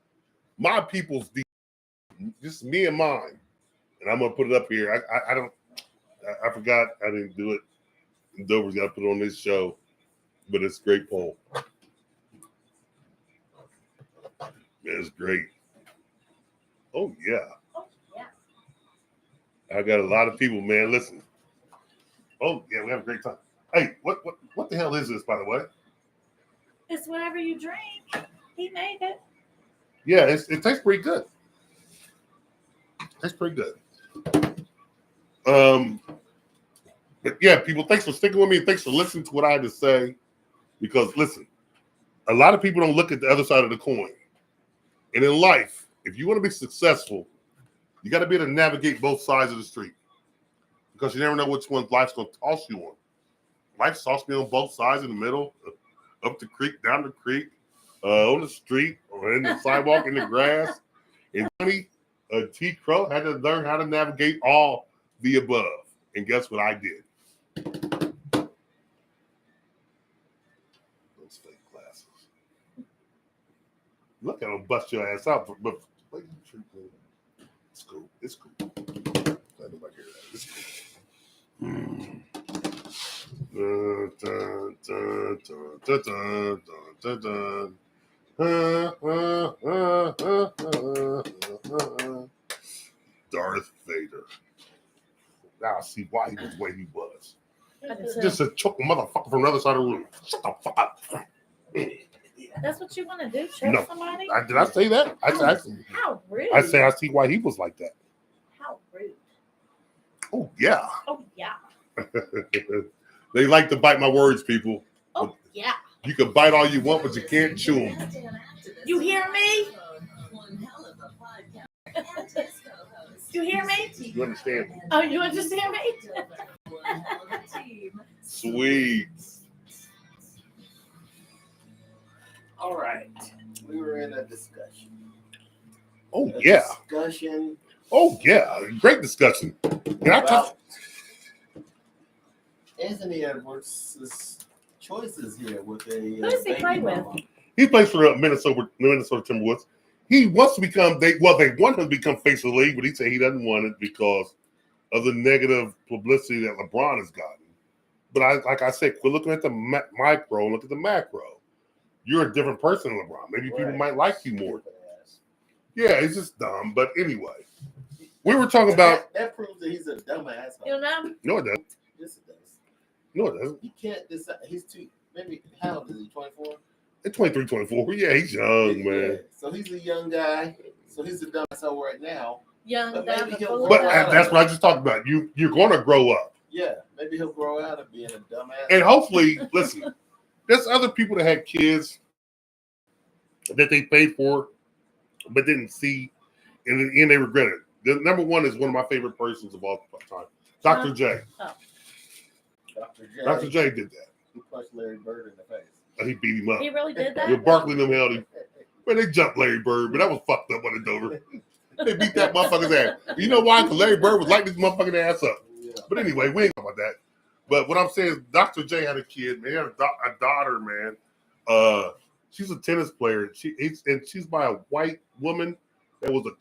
just me and mine. And I'm going to put it up here. I forgot I didn't do it. Dover's got to put it on this show, but it's a great poll. Man, it's great. Oh, yeah. I got a lot of people, man. Listen. Oh, yeah, we have a great time. Hey, what the hell is this, by the way? It's whatever you drink. He made it. Yeah, it tastes pretty good. Tastes pretty good. But yeah, people, thanks for sticking with me. Thanks for listening to what I had to say. Because listen, a lot of people don't look at the other side of the coin. And in life, if you want to be successful, you got to be able to navigate both sides of the street. Because you never know which one life's going to toss you on. Life tossed me on both sides in the middle. up the creek, down the creek, on the street, or in the sidewalk, in the grass. And Johnny T. Crowe had to learn how to navigate all the above. And guess what I did? Those fake glasses. Look at them bust your ass out. But it's cool. It's cool. Let nobody hear that. It's cool. Darth Vader. Now I see why he was the way he was. Just a choke motherfucker from the other side of the room. Shut the fuck up. That's what you want to do? Choke somebody? Did I say that? How rude. I say I see why he was like that. How rude. Oh, yeah. Oh, yeah. They like to bite my words, people. Oh, yeah. You can bite all you want, but you can't chew them. You hear me? You hear me? You understand me? Oh, you understand me? Sweet. All right. We were in a discussion. Oh, yeah. Discussion. Oh, yeah. Great discussion. And I About Anthony Edwards' choices here with a. Who does he play with? He plays for the Minnesota Timberwolves. He wants to become, they want him to become face of the league, but he said he doesn't want it because of the negative publicity that LeBron has gotten. But like I said, quit looking at the micro and look at the macro. You're a different person than LeBron. Maybe people might like you more. Yeah, it's just dumb. But anyway, we were talking about. That proves that he's a dumbass. You know? No, it doesn't. Yes, it does. No, it doesn't. You can't decide. He's too. Maybe how old is he? 24. At 23, 24. Yeah, he's young, man. Yeah. So he's a young guy. So he's a dumbass right now. Young, But dumb, maybe and he'll full of But life. that's what I just talked about. You're going to grow up. Yeah, maybe he'll grow out of being a dumbass. And hopefully, listen, there's other people that had kids that they paid for but didn't see, and in the end they regret it. The number one is one of my favorite persons of all time, Dr. J. Oh. Dr. J did that. He punched Larry Bird in the face. And he beat him up. He really did that? Yeah, Barkley and them held him. Man, they jumped Larry Bird, but that was fucked up on the Dover. They beat that motherfucker's ass. You know why? Because Larry Bird was lighting this motherfucking ass up. Yeah. But anyway, we ain't talking about that. But what I'm saying is Dr. J had a kid, man. He had a daughter, man. She's a tennis player. She's by a white woman that was a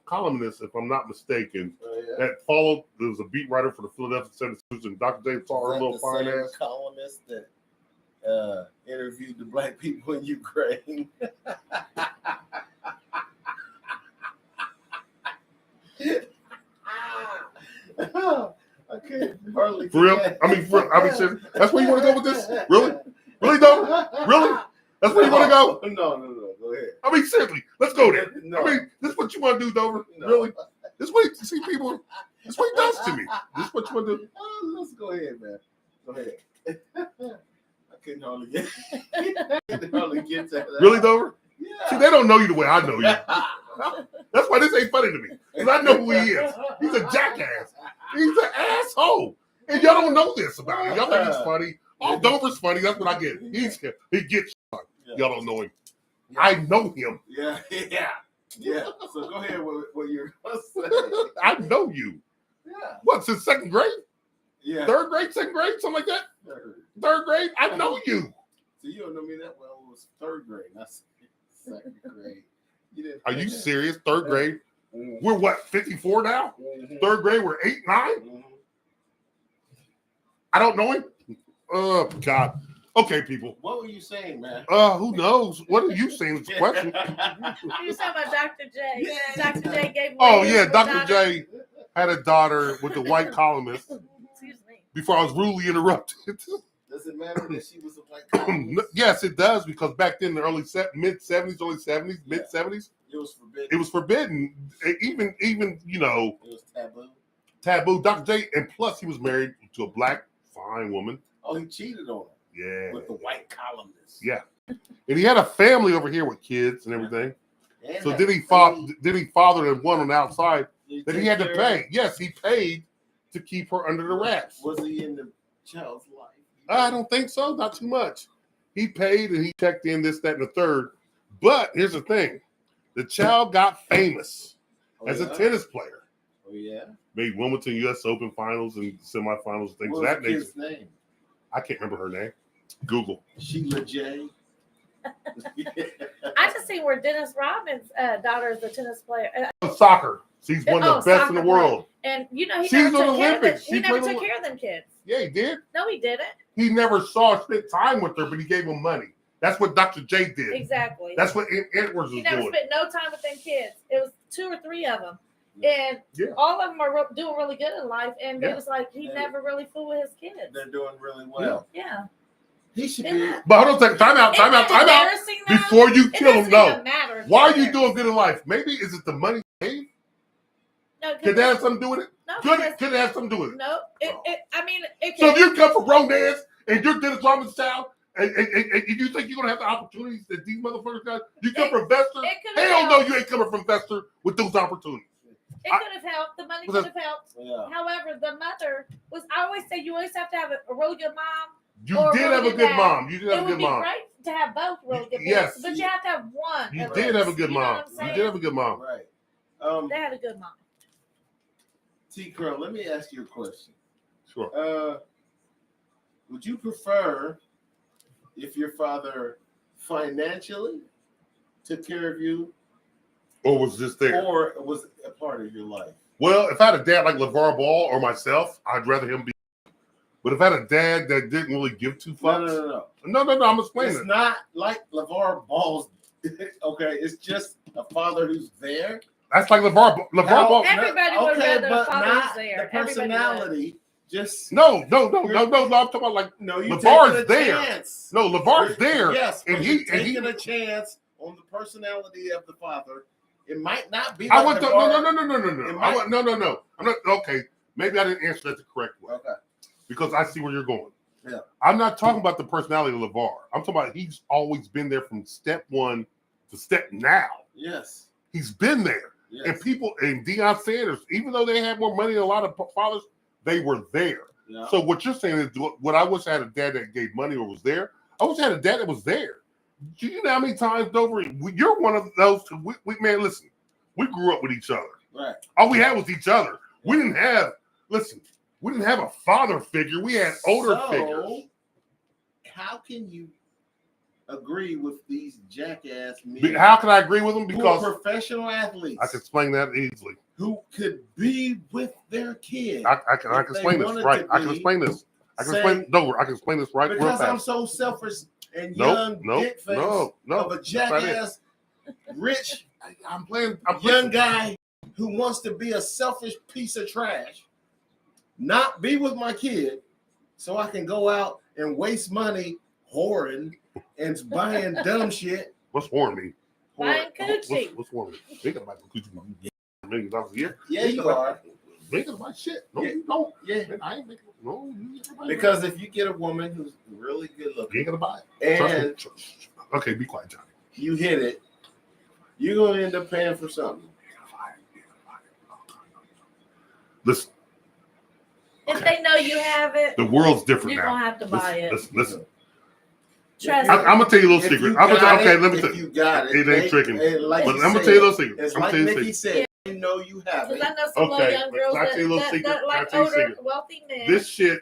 columnist, if I'm not mistaken, that followed. There was a beat writer for the Philadelphia 76ers, and Dr. J saw her little fine ass. Columnist that interviewed the black people in Ukraine. I can't hardly. For real? I mean, serious. That's where you want to go with this? Really? Really, though? Really? That's where you want to go? No. Go ahead. I mean, seriously, let's go there. No. I mean, this is what you want to do, Dover? No. Really? This is what you see people. This is what he does to me. This is what you want to do. Let's go ahead, man. Go ahead. I couldn't hardly get that. Really, Dover? Yeah. See, they don't know you the way I know you. That's why this ain't funny to me. Because I know who he is. He's a jackass. He's an asshole. And y'all don't know this about him. Y'all think he's funny. Oh, Dover's funny. That's what I get. He gets shot. Y'all don't know him. Yeah. I know him. Yeah. So go ahead with what you're going to say. I know you. Yeah. What, since second grade? Yeah. Third grade, second grade, something like that? Third grade? I know you. So you don't know me that well. It was third grade, not second grade. Are you serious? Third grade? Mm-hmm. We're what, 54 now? Mm-hmm. Third grade, we're 8, 9? Mm-hmm. I don't know him? Oh, God. Okay, people. What were you saying, man? Who knows? What are you saying? It's a question. You was talking about Dr. J. Yeah. Dr. J gave Oh, away yeah. his Dr. vagina. J had a daughter with the white columnist Excuse me. before I was rudely interrupted. Does it matter that she was a white columnist? Yes, it does, because back then, in the mid-70s, early 70s, mid-70s, It was forbidden. it was forbidden. Even It was taboo. taboo. Dr. J, and plus he was married to a black, fine woman. Oh, he cheated on her Yeah. with the white columnist. Yeah. And he had a family over here with kids and everything. And So that did he paid- father the one on the outside Did that take he had to care pay? Yes, he paid to keep her under the wraps. Was he in the child's life? I don't think so. Not too much. He paid and he checked in this, that, and the third. But here's the thing. The child got famous as a tennis player. Oh, yeah? Made Wimbledon U.S. Open finals and semifinals, things of What was that the nature. kid's name? I can't remember her name. Google. Sheila J. I just seen where Dennis Rodman's daughter is a tennis player. Soccer. She's one of the best in the soccer world. And you know, he She's never on took care of them. Olympics. He She never played took care of them kids. Yeah, he did. No, he didn't. He never spent time with her, but he gave them money. That's what Dr. J did. Exactly. That's what Edwards He was never doing. spent no time with them kids. It was 2 or 3 of them. And Yeah. all of them are doing really good in life. And Yeah. it was like he never really fooled with his kids. They're doing really well. Yeah. He should Isn't be. that- But hold on a second. Time out. Isn't that embarrassing, though? Before you It kill him, doesn't no. even matter if Why are it's you embarrassing. doing good in life? Maybe is it the money you gave? No, Could that have something to do with it? no, Could because- it have something to do with it? No, I mean, it So could. if you come from Rodez and you're Dennis Rodman's child, and you think you're gonna have the opportunities that these motherfuckers got? You come from Vester? it could have Hell no, helped. you ain't coming from Vester with those opportunities. It could have helped. The money Was could have helped. Yeah. However, the mother was. I always say you always have to have a really good mom. You Or did really have a good good dad. mom. You did It have a would good be mom. great to have both really good Yes. parents, but you have to have one. You at did least. have a good You know mom. what I'm You saying? did have a good mom. Right. They had a good mom. T. Crowe, let me ask you a question. Sure. Would you prefer if your father financially took care of you, Or was this there? or was a part of your life? Well, if I had a dad like LeVar Ball or myself, I'd rather him be. But if I had a dad that didn't really give two fucks, no, I'm explaining It's it. not like LeVar Ball's. Okay, it's just a father who's there. That's like LeVar Ball. Everybody would rather a but father not who's there. the Everybody personality. Just No. I'm talking about like no. You LeVar's taking a there. chance. no, LeVar's there. Yes, and but he you're and he. taking a chance on the personality of the father. It might not be. I Like want to LeVar. no. I want no. I'm not okay. Maybe I didn't answer that the correct way. Okay. Because I see where you're going. Yeah. I'm not talking about the personality of LeVar. I'm talking about he's always been there from step one to step now. Yes. He's been there. Yes. And people, and Deion Sanders, even though they had more money than a lot of fathers, they were there. Yeah. So what you're saying is what I wish I had a dad that gave money or was there. I wish I had a dad that was there. Do you know how many times, Dover, you're one of those two. Man, listen, we grew up with each other. Right. All we had was each other. We didn't have a father figure. We had older figures. How can you agree with these jackass men? How can I agree with them? who Because are professional athletes I can explain that easily. who could be with their kid. I can If they explain this. wanted Right. to I can be, explain this. I can say- explain Dover. I can explain this right real because I'm fast. so selfish and Nope, young dick face no. of a That's not it. jackass, rich I'm playing. young guy who wants to be a selfish piece of trash, not be with my kid, so I can go out and waste money whoring and buying dumb shit. What's warm me? Buying coochie. What's warm me? They got to buy coochie $1 million a year. Yeah, you are. They got to buy shit. No, Yeah. you don't. Yeah, Man, I ain't making no. You ain't because if you get a woman who's really good you looking ain't gonna buy it. Trust me. and Okay, be quiet, Johnny. you hit it, you're gonna end up paying for something. Listen, If they know you have it, the world's different you're now. gonna have to buy it. Listen. Trust I'm me. gonna tell you a little If secret. you I'm gonna got okay. it, Let me if tell you you. got it. It ain't tricking. Like But you I'm gonna said, tell you a little secret. It's I'm like gonna tell you a Nikki secret. said, you know you have Because it. I know some little Okay, young but girls can I tell you a little secret? that Can I like tell you a older, secret? wealthy men, This shit.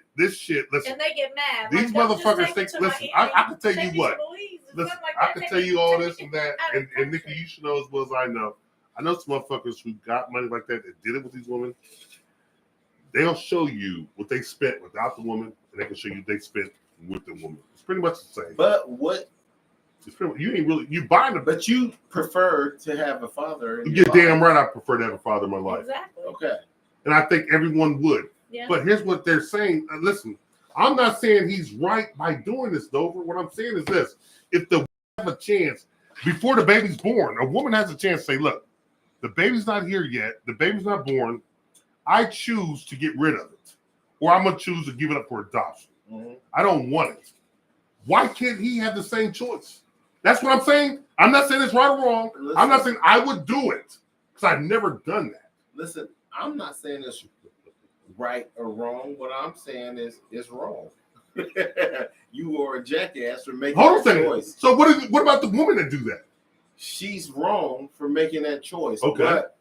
Listen. and they get mad. These Like, don't just motherfuckers take think. it to my Listen, ear. I can tell Take you me what. to Louise and Listen, stuff like I that. can Take tell me- you all take this me and that, out of and the Nikki, country. you should know as well as I know. I know some motherfuckers who got money like that did it with these women. They'll show you what they spent without the woman, and they can show you what they spent with the woman. It's pretty much the same. But what? It's pretty, you ain't really you buying them. But you prefer to have a father. In You're your damn life. right. I prefer to have a father in my life, Exactly. Okay. and I think everyone would. Yeah. But here's what they're saying. Listen, I'm not saying he's right by doing this, Dover. What I'm saying is this: if the have a chance before the baby's born, a woman has a chance to say, "Look, the baby's not here yet. The baby's not born. I choose to get rid of it, or I'm gonna choose to give it up for adoption. Mhm. I don't want it. Why can't he have the same choice? That's what I'm saying. I'm not saying it's right or wrong. I'm not saying I would do it because I've never done that. Listen, I'm not saying it's right or wrong. What I'm saying is it's wrong. You are a jackass for making Hold on a that second. choice. So what about the woman that do that? She's wrong for making that choice. Okay. But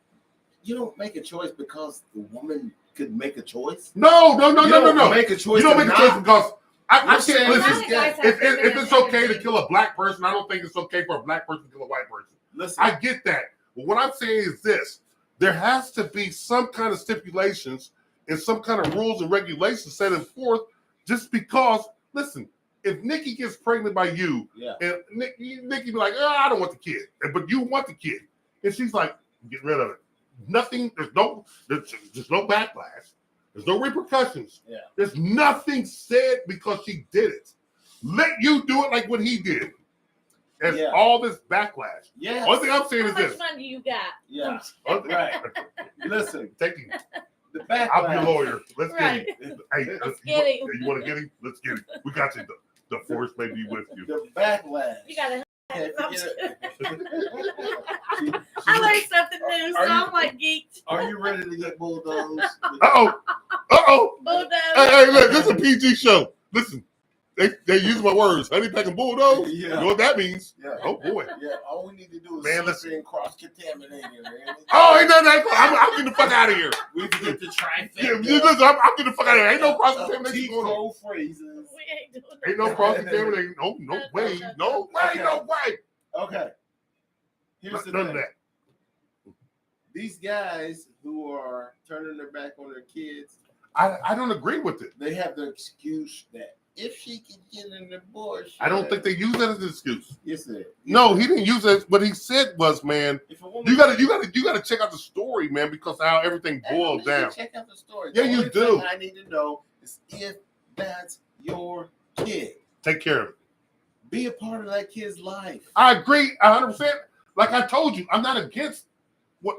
you don't make a choice because the woman could make a choice. No. You don't make a choice. You don't to make a not. choice because I You're can't saying listen. this guy- If it's okay to kill a black person, I don't think it's okay for a black person to kill a white person. Listen, I get that. But what I'm saying is this. There has to be some kind of stipulations and some kind of rules and regulations set in forth just because, listen, if Nikki gets pregnant by you, yeah. and Nikki be like, I don't want the kid. But you want the kid. And she's like, get rid of it. Nothing, there's no backlash. There's no repercussions. Yeah. There's nothing said because she did it. Let you do it like what he did. And Yeah. all this backlash. Yeah. Only thing I'm saying How is much this. money you got? Yeah. Okay. Right. Listen, Take him. the backlash. I'll be a lawyer. Let's Right. get him. Hey, Let's get him. You want to get him? Let's get him. We got you. The force may be with you. The backlash. You gotta. Can't forget it. I learned something new, so Are you- I'm like geeked. Are you ready to get bulldozed? Uh-oh. Bulldoze. Hey, look, this is a PG show. Listen, they use my words. Honey pack and bulldoze. You Yeah. know what that means? Yeah. Oh, boy. Yeah. All we need to do is Man, man, cross-contaminated, man. Oh, ain't nothing like I'm getting the fuck out of here. We can get the trifecta. Yeah, listen, I'm getting the fuck out of here. Ain't no cross-contamination going on. T-Crowe phrases. We ain't doing Ain't no that. cross-contamination. No way. No way. No way. Okay. Here's the None thing. of that. These guys who are turning their back on their kids, I don't agree with it. they have the excuse that if she can get an abortion, I don't think they use that as an excuse. Yes, it. No, he didn't use it. What he said was, man, If a woman, you gotta check out the story, man, because how everything I don't boils need to down. Check out the story. Yeah, The you only do. thing I need to know is if that's your kid. Take care of it. Be a part of that kid's life. I agree 100%. Like I told you, I'm not against what.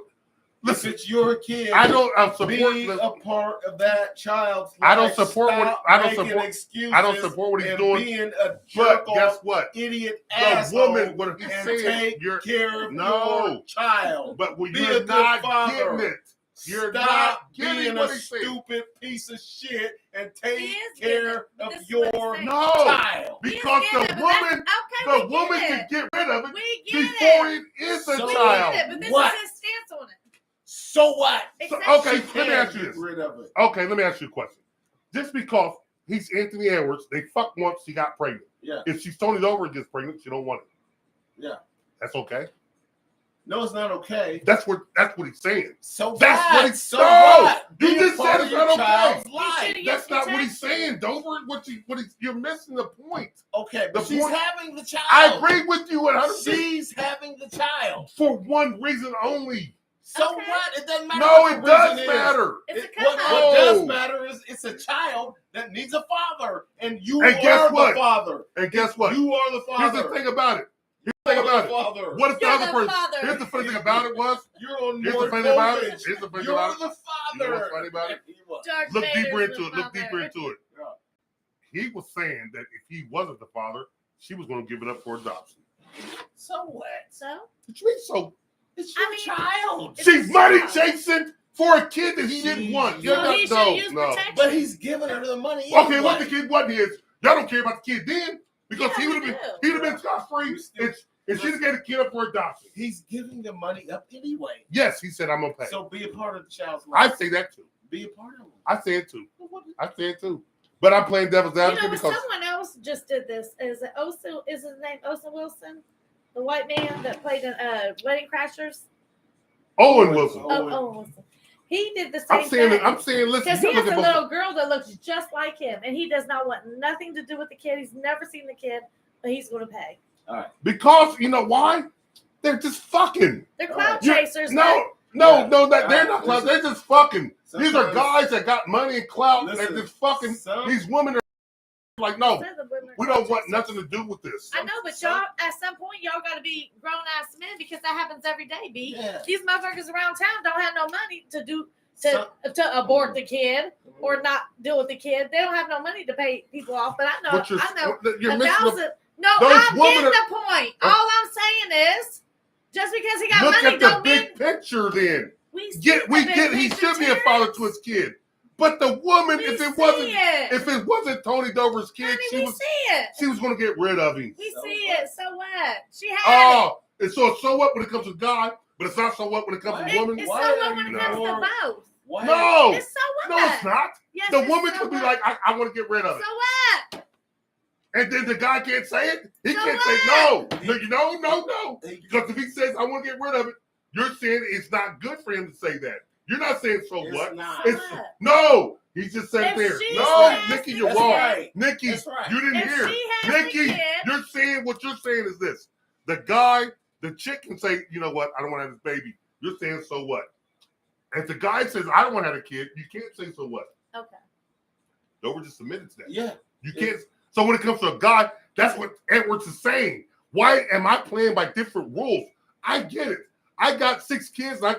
If Listen, it's your kid, I support. be a part of that child's life. I don't support what- Stop I don't making support- excuses I don't support what he's and doing. Being a But jerk guess off, what? idiot The asshole, woman, what he's and saying, take you're care of No. your child. but when Be a you're good not father. getting it. You're Stop not getting being what a he's saying. stupid piece of shit and He take is care getting it. of This is what your he's saying. No, child. He is because getting the it, but woman, that's- okay, we woman get can it. get rid of it We get before it. it is a So- We child. get it, but this What? is his stance on it. So what? So, Exactly. okay, She let me can ask you get this. rid of it. Okay, let me ask you a question. Just because he's Anthony Edwards, they fucked once, she got pregnant. Yeah. If she's Tony Over and gets pregnant, she don't want it. Yeah. That's okay. No, it's not okay. That's what he's saying. So That's what? what he- So No! what? You Be a just part said of it's your not okay. child's He life. should've That's not what he's protection. saying. Dover, you're missing the point. Okay, but The she's point- having the child. I agree with you 100%. She's having the child. For one reason only. So Okay. what? It doesn't matter. No, what it the does reason is. matter. It's a What come does No. matter is it's a child that needs a father, and you And guess are what? the father. And guess what? You are the Here's father. the thing about it. Here's the You thing are about the it. father. What if the You're other the person? father. Here's the funny thing about it was. You're on Here's more the funny about it. voltage. Here's the funny You're about it. the You know father. what's funny about it? Darth Look Vader's deeper into the it. Look father. deeper into it. Yeah. He was saying that if he wasn't the father, she was going to give it up for adoption. So what? So Which means so. It's I your mean, child. it's She's a money child. chasing for a kid that he didn't want. You're So not, he should no, use no. protection. But he's giving her the money. Okay, anyway. what the kid wasn't his. Y'all don't care about the kid then because Yeah, he would we have do. been scot free We still- and she'd have gave the kid up for adoption. He's giving the money up anyway. Yes, he said I'm gonna pay. So be a part of the child's I life. say that too. Be a part of it. I say it too. I say it too. But I'm playing devil's You advocate know, but because someone else just did this. Is it Osa? Is his name Osa Wilson, the white man that played in Wedding Crashers? Owen Wilson. Oh, Owen Wilson. He did the same I'm saying thing. listen, Because he you has look a at little both- girl that looks just like him, and he does not want nothing to do with the kid. He's never seen the kid, but he's going to pay. because you know why? They're just fucking. They're cloud You- chasers. No, Yeah. they're not clout. They're just fucking. These are Sometimes- guys that got money and clout. Listen, They're just fucking. some- These women are like, but no, they're the women we clout don't want chasers. nothing to do with this. I know, but y'all, at some point, y'all got to be grown ass men because that happens every day. B. Yeah. These motherfuckers around town don't have no money to do Some- to abort the kid or not deal with the kid. They don't have no money to pay people off. But I know, But you're a missing thousand. No, those I'm women getting are- the point. All I'm saying is, just because he got Look money, at the don't mean big picture. Then we we the big get. He picture should be a father to too. his kid. But the woman, We if it see wasn't Tony Dover's kid, Honey, we see it. she was going to get rid of him. We see it. So what? She had Oh, and so what when it comes to God, but it's not so what when it comes it. to women. It's Why so are what when you it comes to more- both. Why? No, It's so what? no, it's not. Yes, The it's woman so could be what. like, I want to get rid of it. So what? And then the guy can't say it. He So can't what? say no. Because if he says I want to get rid of it, you're saying it's not good for him to say that. You're not saying so It's what? not. So It's what? no. He just said If there. she No, has Nikki, the you're That's wrong. right. Nikki, That's right. you didn't If hear. she has Nikki, the kid, you're saying what you're saying is this. The chick can say, you know what, I don't want to have this baby. You're saying so what? If the guy says, I don't want to have a kid, you can't say so what. okay. Dover just submitted to that. Yeah. You can't. So when it comes to a guy, that's what Edwards is saying. Why am I playing by different rules? I get it. I got 6 kids. I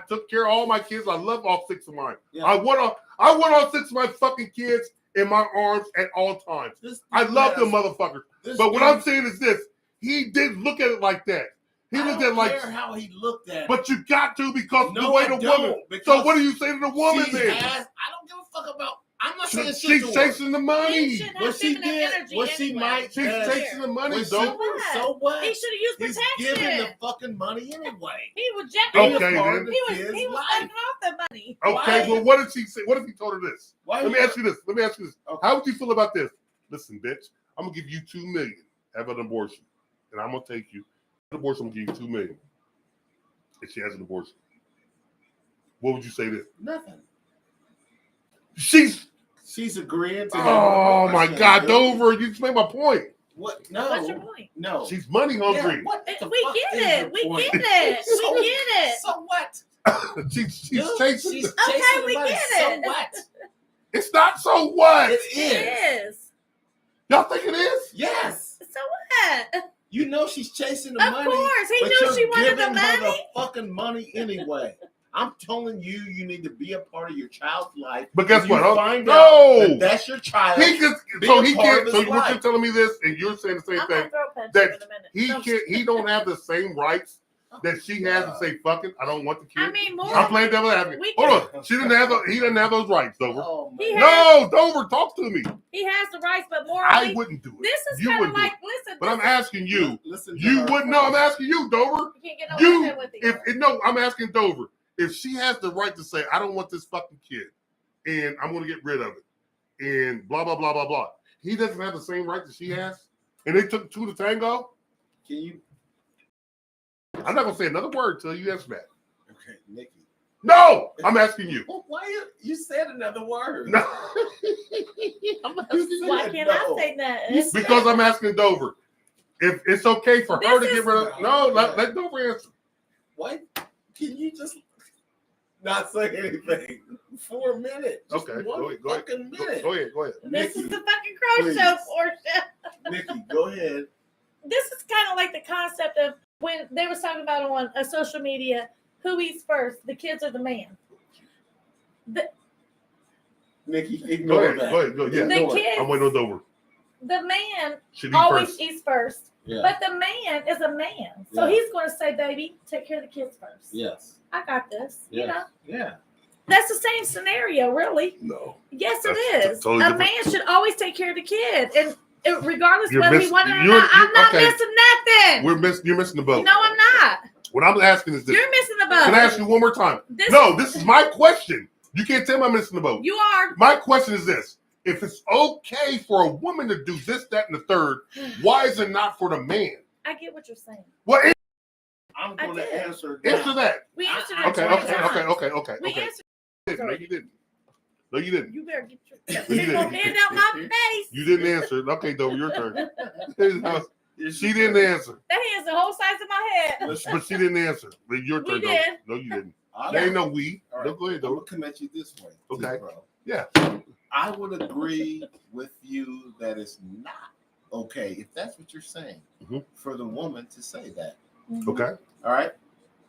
took care of all my kids. I love all 6 of mine. Yeah. I want all 6 of my fucking kids in my arms at all times. I love them motherfuckers. But what I'm saying is this: he didn't look at it like that. He looked at it like. how he looked at it. But you got to because No, the way I the don't, woman. because So what do you say to the woman She then? has, I don't give a fuck about. I'm not saying shit She's to her. chasing the He money. should have What she feminine did, energy what she anyway. might- She's Yeah. chasing the money, Well, though. what? So what? He should have used He's protection. giving the fucking money anyway. He was just Okay, he was, then. he was life. sucking off the money. Okay, Why? well, what did she say? What if he told her this? Why Let me ask you this. Okay. How would you feel about this? Listen, bitch, I'm gonna give you $2 million. Have an abortion, and I'm gonna take you. An abortion, I'm gonna give you $2 million. If she has an abortion, what would you say then? Nothing. She's agreeing to. oh my God, Dover, you just made my point. What? No. What's your point? No. She's money hungry. Yeah, what the We fuck get is it. your We point? get it. So- We get it. So what? she's Dude, chasing. she's Okay, chasing we the money. get So it. what? It's not so what? It It is. is. Y'all think it is? Yes. So what? You know she's chasing the Of money. course, he but knew you're she wanted the giving her money. the fucking money anyway. I'm telling you, you need to be a part of your child's life. But guess If you what? Find No. out that that's your child. He can, Be so a he part can't. of So his what you're life. telling me this, and you're saying the same I'm thing. gonna throw a punch that in a minute. He No, can't. He don't have the same rights that she has to say "fuck it." I don't want the kid. I mean, more. I'm playing devil advocate. We Hold on. She didn't have. He didn't have those rights, Dover. Oh, He man. has- No, Dover, talk to me. He has the rights, but I morally, wouldn't do it. this is You kind of wouldn't do like, it. listen. But I'm asking you. Listen to You her wouldn't know. I'm first. asking you, Dover. You can't get no You, women with you. no, I'm asking Dover. If she has the right to say, I don't want this fucking kid, and I'm going to get rid of it, and blah, blah, blah, blah, blah. He doesn't have the same right that she has, and they took 2 to tango. Can you? I'm not going to say another word till you answer that. Okay, Nikki. No, I'm asking you. Well, why you said another word? No, Why can't I say that? because I'm asking Dover. If it's okay for her to This get is- rid of, no, let Dover answer. Why? Can you just not say anything for a minute? Just Okay, one go ahead, go ahead. fucking Go minute. ahead, go ahead. This Nikki, is the fucking Crowe please. show portion. Nikki, go ahead. This is kind of like the concept of when they was talking about on a social media, who eats first, the kids or the man? Nikki, Go ignore ahead, that. go ahead, go ahead. Yeah, The Ignore it. kids, I'm waiting on Dover. the man Should eat always first. eats first, Yeah. but the man is a man, so Yeah. he's going to say, "Baby, take care of the kids first. Yes. I got this." You know, Yeah. that's the same scenario, really. No. Yes, it That's is. totally A different. man should always take care of the kid, and regardless You're whether he miss- wanted it or you're- not, I'm not okay. missing nothing. You're missing the boat. No, I'm not. What I'm asking is this. You're missing the boat. Can I ask you one more time? This is my question. You can't tell me I'm missing the boat. You are. My question is this. If it's okay for a woman to do this, that, and the third, why is it not for the man? I get what you're saying. Well, I'm I going to did. answer answer that. We answered it Okay, 20 okay, times. okay. We answered. No, you didn't. No, you didn't. You better get your You didn't. hand out my face. You didn't answer. Okay, Dover, your turn. She didn't answer. That hand's the whole size of my head. But she didn't answer. Your We turn, Dover. did. No, you didn't. All There right. ain't no we. All No, right. go ahead, I'm Dover. going to come at you this way. too, Okay. bro. Yeah. I would agree with you that it's not okay, if that's what you're saying, Mhm. for the woman to say that. Okay. All right?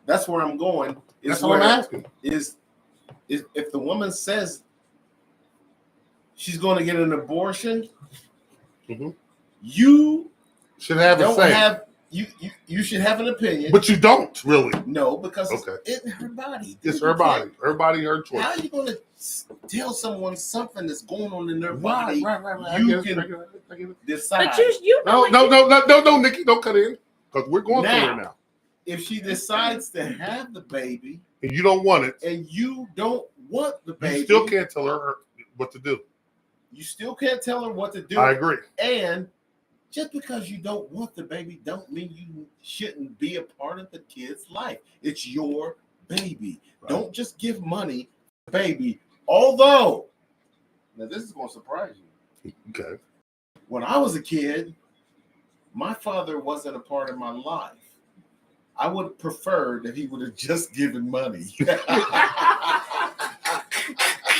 That's where I'm going. Is That's what I'm where asking. is if the woman says she's going to get an abortion, Mhm. you Should have a don't say. have you should have an opinion. But you don't really. No, because Okay. it's in her body. It's her body. Her body, her choice. How are you going to tell someone something that's going on in their Right. body? I You get it, can I get it. decide. But you know No, Nikki, don't cut in. Because we're going Now. through it now. If she decides to have the baby And you don't want it, and you don't want the baby, you still can't tell her what to do. You still can't tell her what to do. I agree. And just because you don't want the baby don't mean you shouldn't be a part of the kid's life. It's your baby. Right. Don't just give money to the baby. Although, now this is going to surprise you. Okay. When I was a kid, my father wasn't a part of my life. I would have preferred that he would have just given money.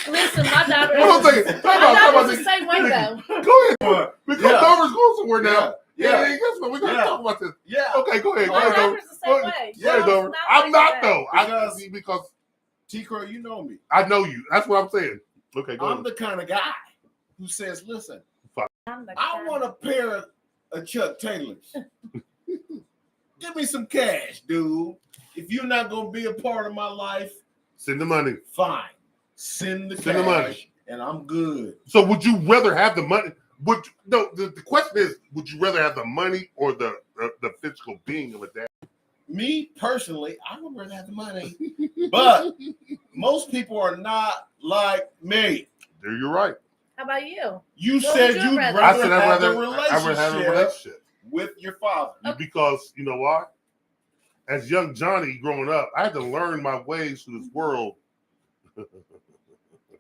Listen, my daughter Hold on a second. Talk about is the same way though. Go ahead. Because Dover's going somewhere now. Yeah. Guess what? We're going to talk about this. Yeah. Okay, go ahead. Go My ahead, Dover. daughter's the same way. Go ahead, She's Dover. not I'm like not, that. though. Because T-Crow, you know me. I know you. That's what I'm saying. Okay, go I'm ahead. the kind of guy who says, listen, I'm the I kind. want a pair of Chuck Taylors. Give me some cash, dude. If you're not going to be a part of my life, Send the money. fine. Send the Send the cash, money. and I'm good. So would you rather have the money? The question is, would you rather have the money or the physical being of a dad? Me, personally, I would rather have the money. But most people are not like me. There, you're right. How about you? You What said would you you'd rather? I rather said have I'd a rather have a relationship relationship with your father. because you know why? As young Johnny growing up, I had to learn my ways through this world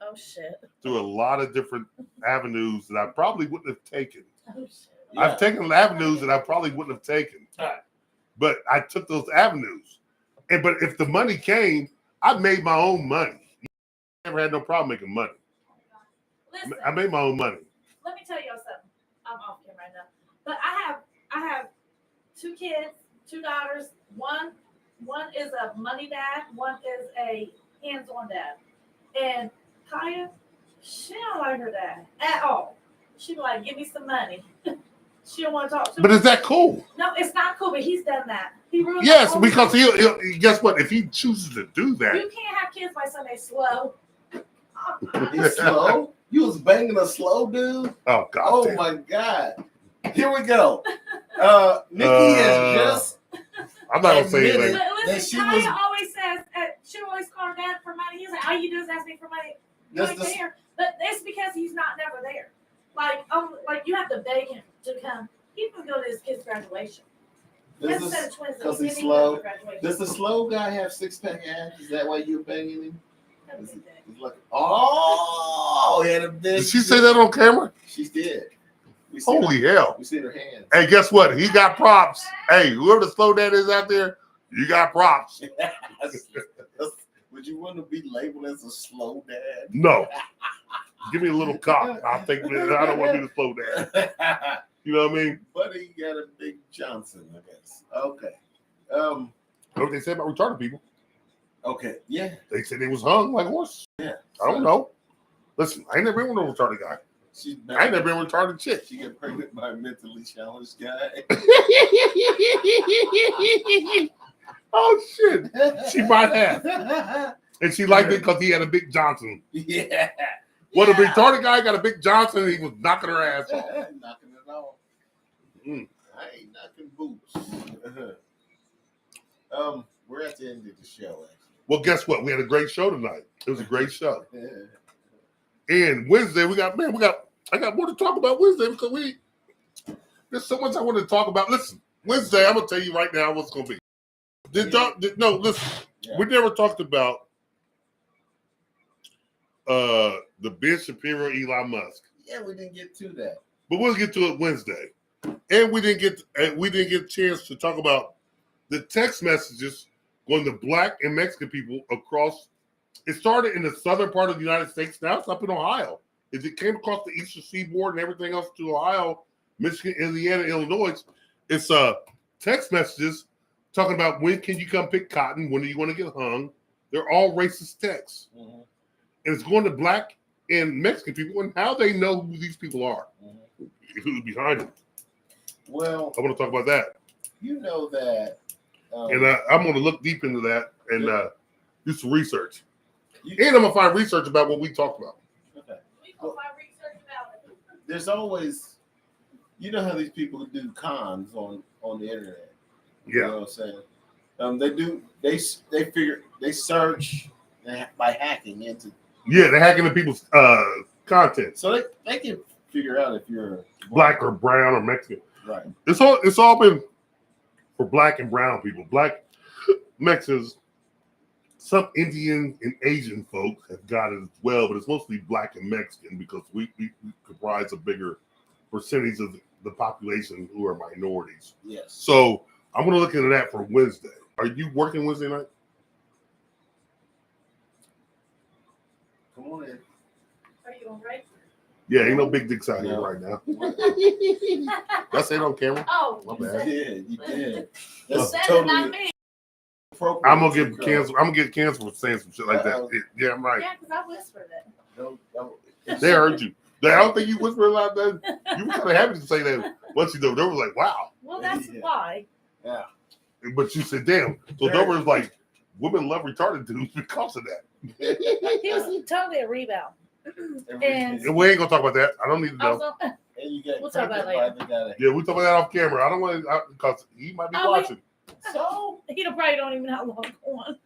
Oh shit. through a lot of different avenues that I probably wouldn't have taken. Oh shit. Yeah. I've taken avenues that I probably wouldn't have taken, but I took those avenues. But if the money came, I made my own money. I never had no problem making money. Listen, I made my own money. let me tell you something. I'm off camera right now. But I have 2 kids, 2 daughters. One is a money dad, one is a hands-on dad. And Kaya, she don't like her dad at all. She be like, give me some money. She don't want to talk to But me. is that cool? No, it's not cool, but he's done that. He ruined Yes, the whole because thing. he'll guess what? If he chooses to do that, You can't have kids by Sunday slow. You slow? You was banging a slow dude? oh god, Oh damn. my God. Here we go. Nikki has just I'm not gonna say admitted anything. But that listen, she Kaya was always says, she always call her dad for money. He's like, all you do is ask me for money. You That's ain't the- there. But it's because he's not never there. Like you have to beg him to come. He can go to his kid's graduation. He has a This set is of twins that because he he's didn't even go slow. to graduation. Does the slow guy have 6-pack abs? Is that why you're banging him? Doesn't think that. He's like, oh, he had a big. Did she say that on camera? She did. We seen Holy her, hell! we seen her hands. Hey, guess what? He got props. Hey, whoever the slow dad is out there, you got props. Would you want to be labeled as a slow dad? No, give me a little cock. I think I don't want to be the slow dad. You know what I mean? But he got a big Johnson, I guess. Okay. Know what they say about retarded people? Okay. Yeah. They said they was hung like horses. Yeah. I don't know. Listen, I ain't never been with no retarded guy. She's I ain't never been with a retarded chick. She got pregnant by a mentally challenged guy. Oh shit! She might have, and she liked it because he had a big Johnson. Yeah. Well, the retarded guy got a big Johnson, and he was knocking her ass off. Knocking it off. Mm. I ain't knocking boots. We're at the end of the show, Well, guess what? We had a great show tonight. It was a great show. actually. And Wednesday, I got more to talk about Wednesday because there's so much I want to talk about. Listen, Wednesday, I'm gonna tell you right now what's gonna be. No, listen, Yeah. we never talked about the Ben Shapiro, Elon Musk, Yeah, we didn't get to that. but we'll get to it Wednesday. And we didn't get a chance to talk about the text messages going to Black and Mexican people across. It started in the southern part of the United States. Now it's up in Ohio. As it came across the eastern seaboard and everything else to Ohio, Michigan, Indiana, Illinois, it's text messages talking about when can you come pick cotton, when are you going to get hung. They're all racist texts. Mm-hmm. And it's going to Black and Mexican people and how they know who these people are, Mm-hmm. who's behind them. Well, I want to talk about that. You know that. And I'm going to look deep into that and do some research. You- And I'm going to find research about what we talked about. Okay. We gonna find research about it. There's always, you know how these people do cons on the internet. You Yeah. know what I'm saying? They search by hacking into, Yeah, they're hacking into people's content. so they can figure out if you're Black or brown or Mexican. right. It's all been for black and brown people. Black Mexicans, some Indian and Asian folks have got it as well, but it's mostly black and Mexican because we comprise a bigger percentage of the population who are minorities. Yes. So I'm going to look into that for Wednesday. Are you working Wednesday night? Come on in. Are you gonna write? Yeah, ain't no big dicks out here No. right now. That's it on camera. Oh, My you bad. said- You did. You That's said it, totally not me. appropriate. I'm gonna get canceled. I'm gonna get canceled for saying some shit like that. Uh-oh. Yeah, I'm right. Yeah, because I whispered it. Don't. They heard you. I don't think you whispered a lot. Then you were kind of happy to say that. Once you know, they were like, "Wow," Well, that's Yeah. why. Yeah. but you said, "Damn." So Very- Dover was like, "Women love retarded dudes because of that." He was totally a rebound. And- And we ain't gonna talk about that. I don't need to I was know. on, And you get We'll talk about it pregnant by the guy that- Yeah, we talk about that off camera. I don't want to because he might be Oh, wait. watching. So he probably don't even know how long on.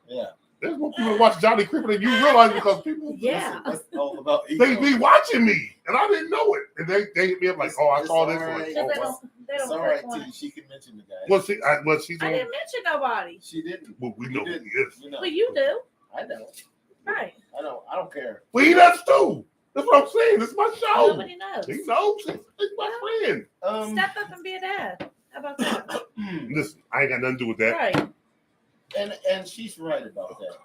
yeah. There's more people watch Johnny Creeper than you realize because people Yeah. Listen, that's all about they ego. be watching me and I didn't know it. And they hit me up like, "Oh, I It's saw this all one." right. Oh, Because wow. they It's don't all right, click on T. it. She can mention the guy. Well, she's I on. didn't mention nobody. She didn't. Well, we know who didn't. he is. You know. Well, you do. I know. Right. I don't care. Well, he does too. That's what I'm saying. This is my show. Nobody knows. He knows. He's my friend. Step up and be a dad. How about that? Listen, I ain't got nothing to do with that. Right. and she's right about that.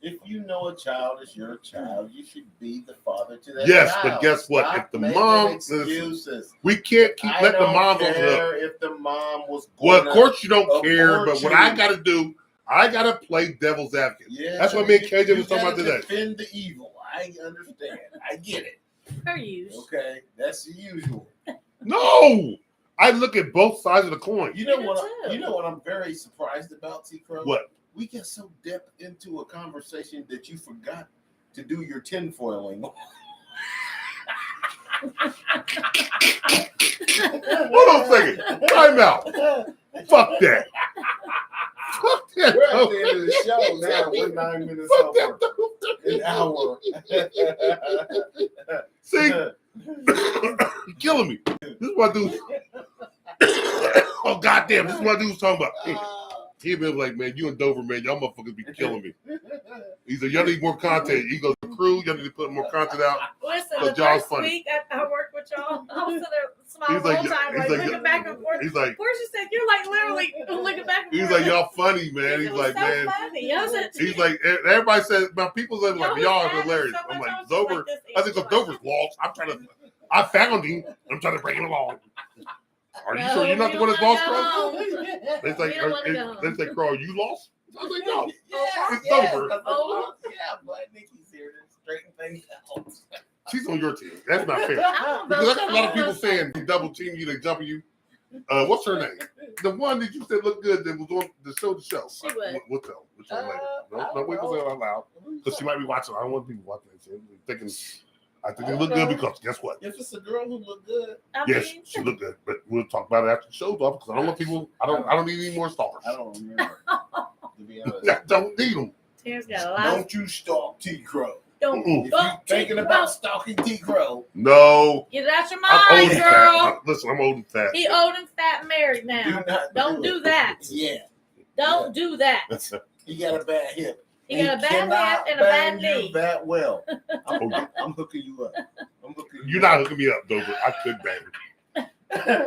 If you know a child is your child, you should be the father to that Yes, child. but guess what? Stop If the making mom- excuses. We can't keep I letting the don't mom go care if the mom was Well, going of course you don't abort care, but what you. I got to do, I got to play devil's advocate. Yeah, That's what me and KJ you was talking about gotta today. Defend the evil. I understand. I get it. Per use. Okay, that's the usual. No, I look at both sides of the coin. You know Me what? too. You know what I'm very surprised about, T. Crowe? What? We get so deep into a conversation that you forgot to do your tinfoiling. Hold on a second. Time out. Fuck that. Fuck that. We're at the end of the show now. We're 9 minutes Fuck over. that. An hour. See, you're killing me. This is what dude. Oh goddamn! This is what dude's talking about. He been like, "Man, you and Dover, man, y'all motherfuckers be killing me." He's like, "Y'all need more content." He goes, "Crew, y'all need to put more content out." Listen, But the y'all's first funny. week I worked with y'all, I was sitting there smiling He's the like, whole time, he's like, like, looking back and forth. He's like, Where's she said? You're like literally looking back and he's forth. like, "Y'all funny, man." It He's was like, so "Man." funny. I was at- He's like, everybody says, "My people say like, was y'all are adding hilarious." so I'm much. like, I was Dover. like, this I think is because Dover's lost. I found him. I'm trying to bring him along. Are you sure you're not the one that's lost, Crowe? They say, We don't wanna go home. they say, "Crowe, are you lost?" I was like, "No." It's yeah, over. yeah, but Nikki's here to straighten things out. She's on your team. That's not fair. I'm Because I got a lot of both people sides. saying they double team you, they jumping you. What's her name? The one that you said looked good that was on the show. She would. We'll tell. We'll tell later. No, wait till say it out loud. Because she might be watching. I don't want people watching that shit. Thinking, I think they look good because guess what? If it's a girl who look good, I Yes, mean, she looked good. But we'll talk about it after the show's off because I don't want people. I don't need any more stars. I don't remember. To be honest, I don't need them. Tara's got a lot. don't you stalk T. Crowe. Don't. Mm-mm. If Oh, you're thinking about stalking T. Crowe, No. Get it out your I'm old mind, and girl. fat. Listen, I'm old and fat. He old and fat and married do now. not Don't do that. Yeah, Don't do that. he got a bad hip. He got a bad cannot hip and a bad bang you knee. that well. Oh, yeah. I'm hooking you up. I'm hooking You're not hooking me up, Dover. I could bang.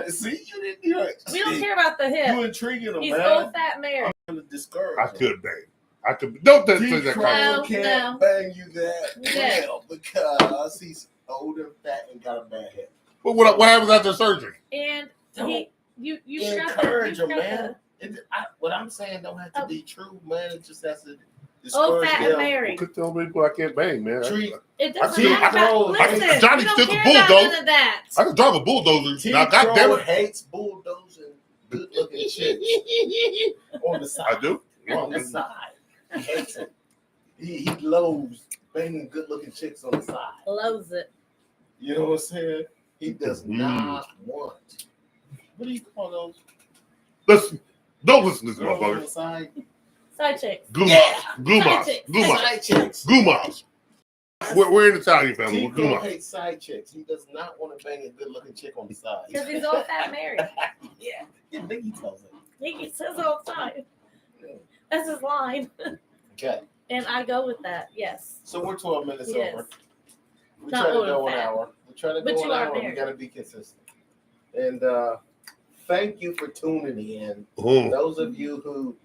See, you didn't do it. We don't care about the You hip. intriguing him, He's man. old, fat, married. I'm gonna discourage I him. could bang. I could. Don't say T. that. Crowe Kind No, can't no. bang you that Yeah. well because he's old and fat and got a bad hip. But what happens after surgery? And Don't he, you encourage got him, the, man. What I'm saying don't have to Oh. be true, man. It just has to old, discourage fat, and them. You married. could tell people I can't bang, man. Treat It I doesn't see- matter. I About, know- listen, Johnny we don't took a care about bulldozer. none of that. I could drive a bulldozer. T. Now, goddamn Crowe it, hates bulldozing. good-looking chicks on the side. I do. On the side. He hates it. He loathes banging good-looking chicks on the side. Loves it. You know what I'm saying? He does not want. What do you call those? Listen, don't listen to this Girls on motherfucker. the side? Side chicks. Glue moms. chicks. Glue moms. Side chicks. Glue moms. We're in the Italian family. We're glue Tito moms. hates side chicks. He does not want to bang a good-looking chick on the side. Because he's old fat married. Yeah, Biggie tells him. He says all the time. That's his line. Okay, And I go with that, yes. so we're 12 minutes Yes. over. We Not try to old go and an fat. hour. We try to But go you an are hour. We married. got to be consistent. And thank you for tuning in. Oh, Those of you who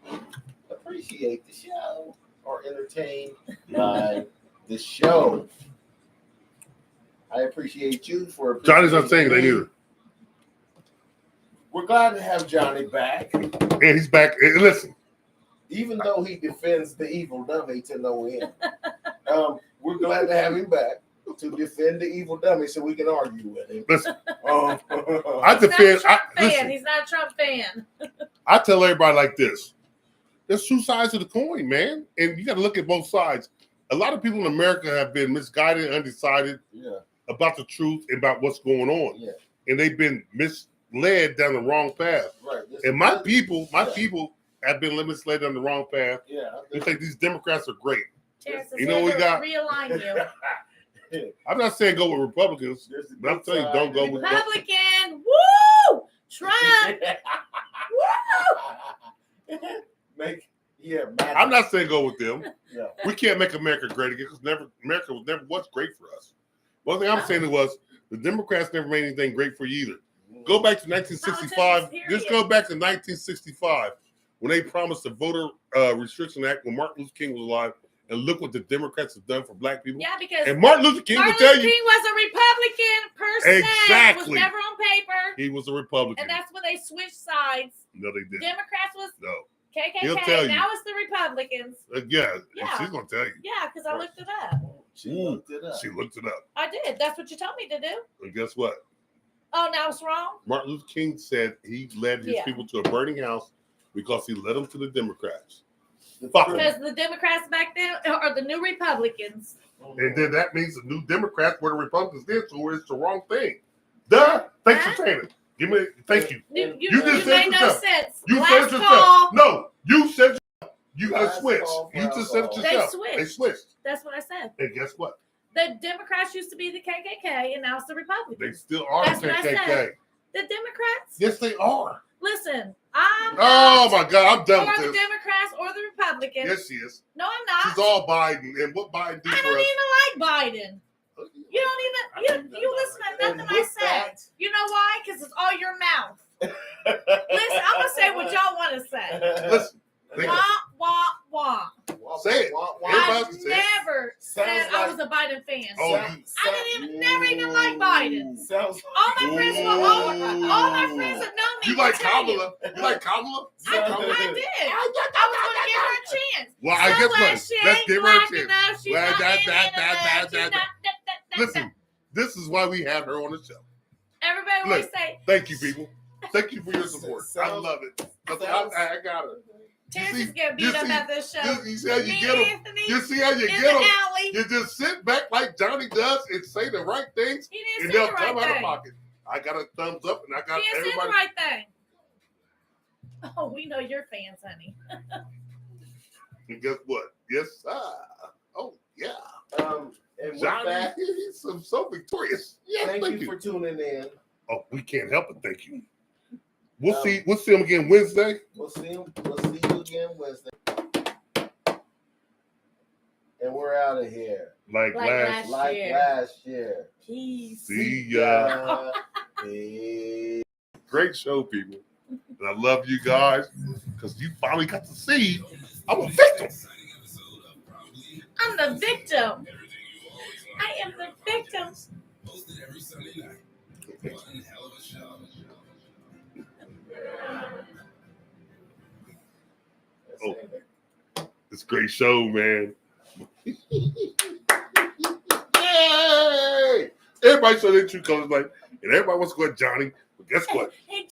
appreciate the show or entertained by the show, I appreciate you for Johnny's not saying appreciating anything me. either. We're glad to have Johnny back, And he's back. And listen, even though he defends the evil dummy to no end. We're glad to have him back to defend the evil dummy so we can argue with him. listen. Um, I He's not a defend. Trump fan. Listen, He's not a Trump fan. I tell everybody like this: there's two sides of the coin, man, and you got to look at both sides. A lot of people in America have been misguided and undecided yeah, about the truth and about what's going on, yeah, and they've been misled down the wrong path. right. And my people Yeah. have been misled down the wrong path. Yeah. They think these Democrats are great. Terrence is You know here what to we got? realign you. I'm not saying go with Republicans, There's the but I'm good telling you, side don't go and with. the- Republican. Woo! Trump. Magic. I'm not saying go with them. Yeah. We can't make America great again because America was never was great for us. One thing I'm saying was the Democrats never made anything great for you either. Go back to 1965. Politicians, Just period. go back to 1965 when they promised the Voter Restriction Act when Martin Luther King was alive, and look what the Democrats have done for Black people. Yeah, because And Martin Luther King Martin will tell Luther you King was a Republican person. Exactly. Was never on paper. he was a Republican. And that's when they switched sides. No, they didn't. Democrats was No. He'll KKK. tell you. Now it's the Republicans. Yeah, Yeah. she's gonna tell you. Yeah, because I looked it up. She looked it up. She looked it up. I did. That's what you told me to do. And guess what? Oh, now it's wrong? Martin Luther King said he led his Yeah. people to a burning house because he led them to the Democrats. Fuck 'em. Because the Democrats back then are the new Republicans. And then that means the new Democrats were the Republicans did, so it's the wrong thing. Duh. Thanks for saying it. Give me thank you. You You just said made no yourself. sense. You Last said yourself. call, No, you said yourself. You got Last switched. call for You just said it alcohol. yourself. They They switched. switched. that's what I said. And guess what? The Democrats used to be the KKK, and now it's the They Republicans. still are That's what I KKK. said. The Democrats? Yes, they are. Listen, I'm Oh not my God, I'm done for with the this. Democrats or the Republicans. Yes, she is. No, I'm not. She's all Biden. And what Biden do I for don't us? even like Biden. You don't even you listen to And nothing I with say. that- You know why? Because it's all your mouth. Listen, I'm gonna say what y'all want to say. Listen, think Wah of wah wah. Say it. I Everybody say it. never said I was a Biden fan. Oh, I didn't even never even like Biden. Sounds All my friends were all my friends have known me. You like will tell you. Kamala? You like Kamala? I did. I was gonna give her a chance. Well, I So guess what? what? She Let's ain't give her a black chance. enough. She's Well, not that- Indian that- enough. that- She's that- not- Listen, this is why we have her on the show. Everybody always Look. say, Thank you, people. Thank you for your support. I Sounds- love it. sounds- I got it. Terrence see- is getting you beat up see- at this show. You see how you Me get and them? Anthony You see how you in get the them? alley. You just sit back like Johnny does and say the right things, He didn't and say they'll the come right out of thing. pocket. I got a thumbs up, and I got He didn't say the everybody. right thing. Oh, we know you're fans, honey. And guess what? Yes, sir. Oh, yeah. And with Johnny, that, he's so victorious. Yeah, thank thank you for tuning in. Oh, we can't help it. Thank you. We'll Um, see. We'll see him again Wednesday. We'll see you again Wednesday. And we're out of here. Like last. Like year. last year. Peace. See ya. Peace. Great show, people. And I love you guys because you finally got to see I'm a victim. I'm the victim. I am the victim. Posted every Sunday night. One hell of a show. Oh, it's a great show, man. Yay! Everybody saw their true colors, like, and everybody wants to go at Johnny. But guess what? Hey,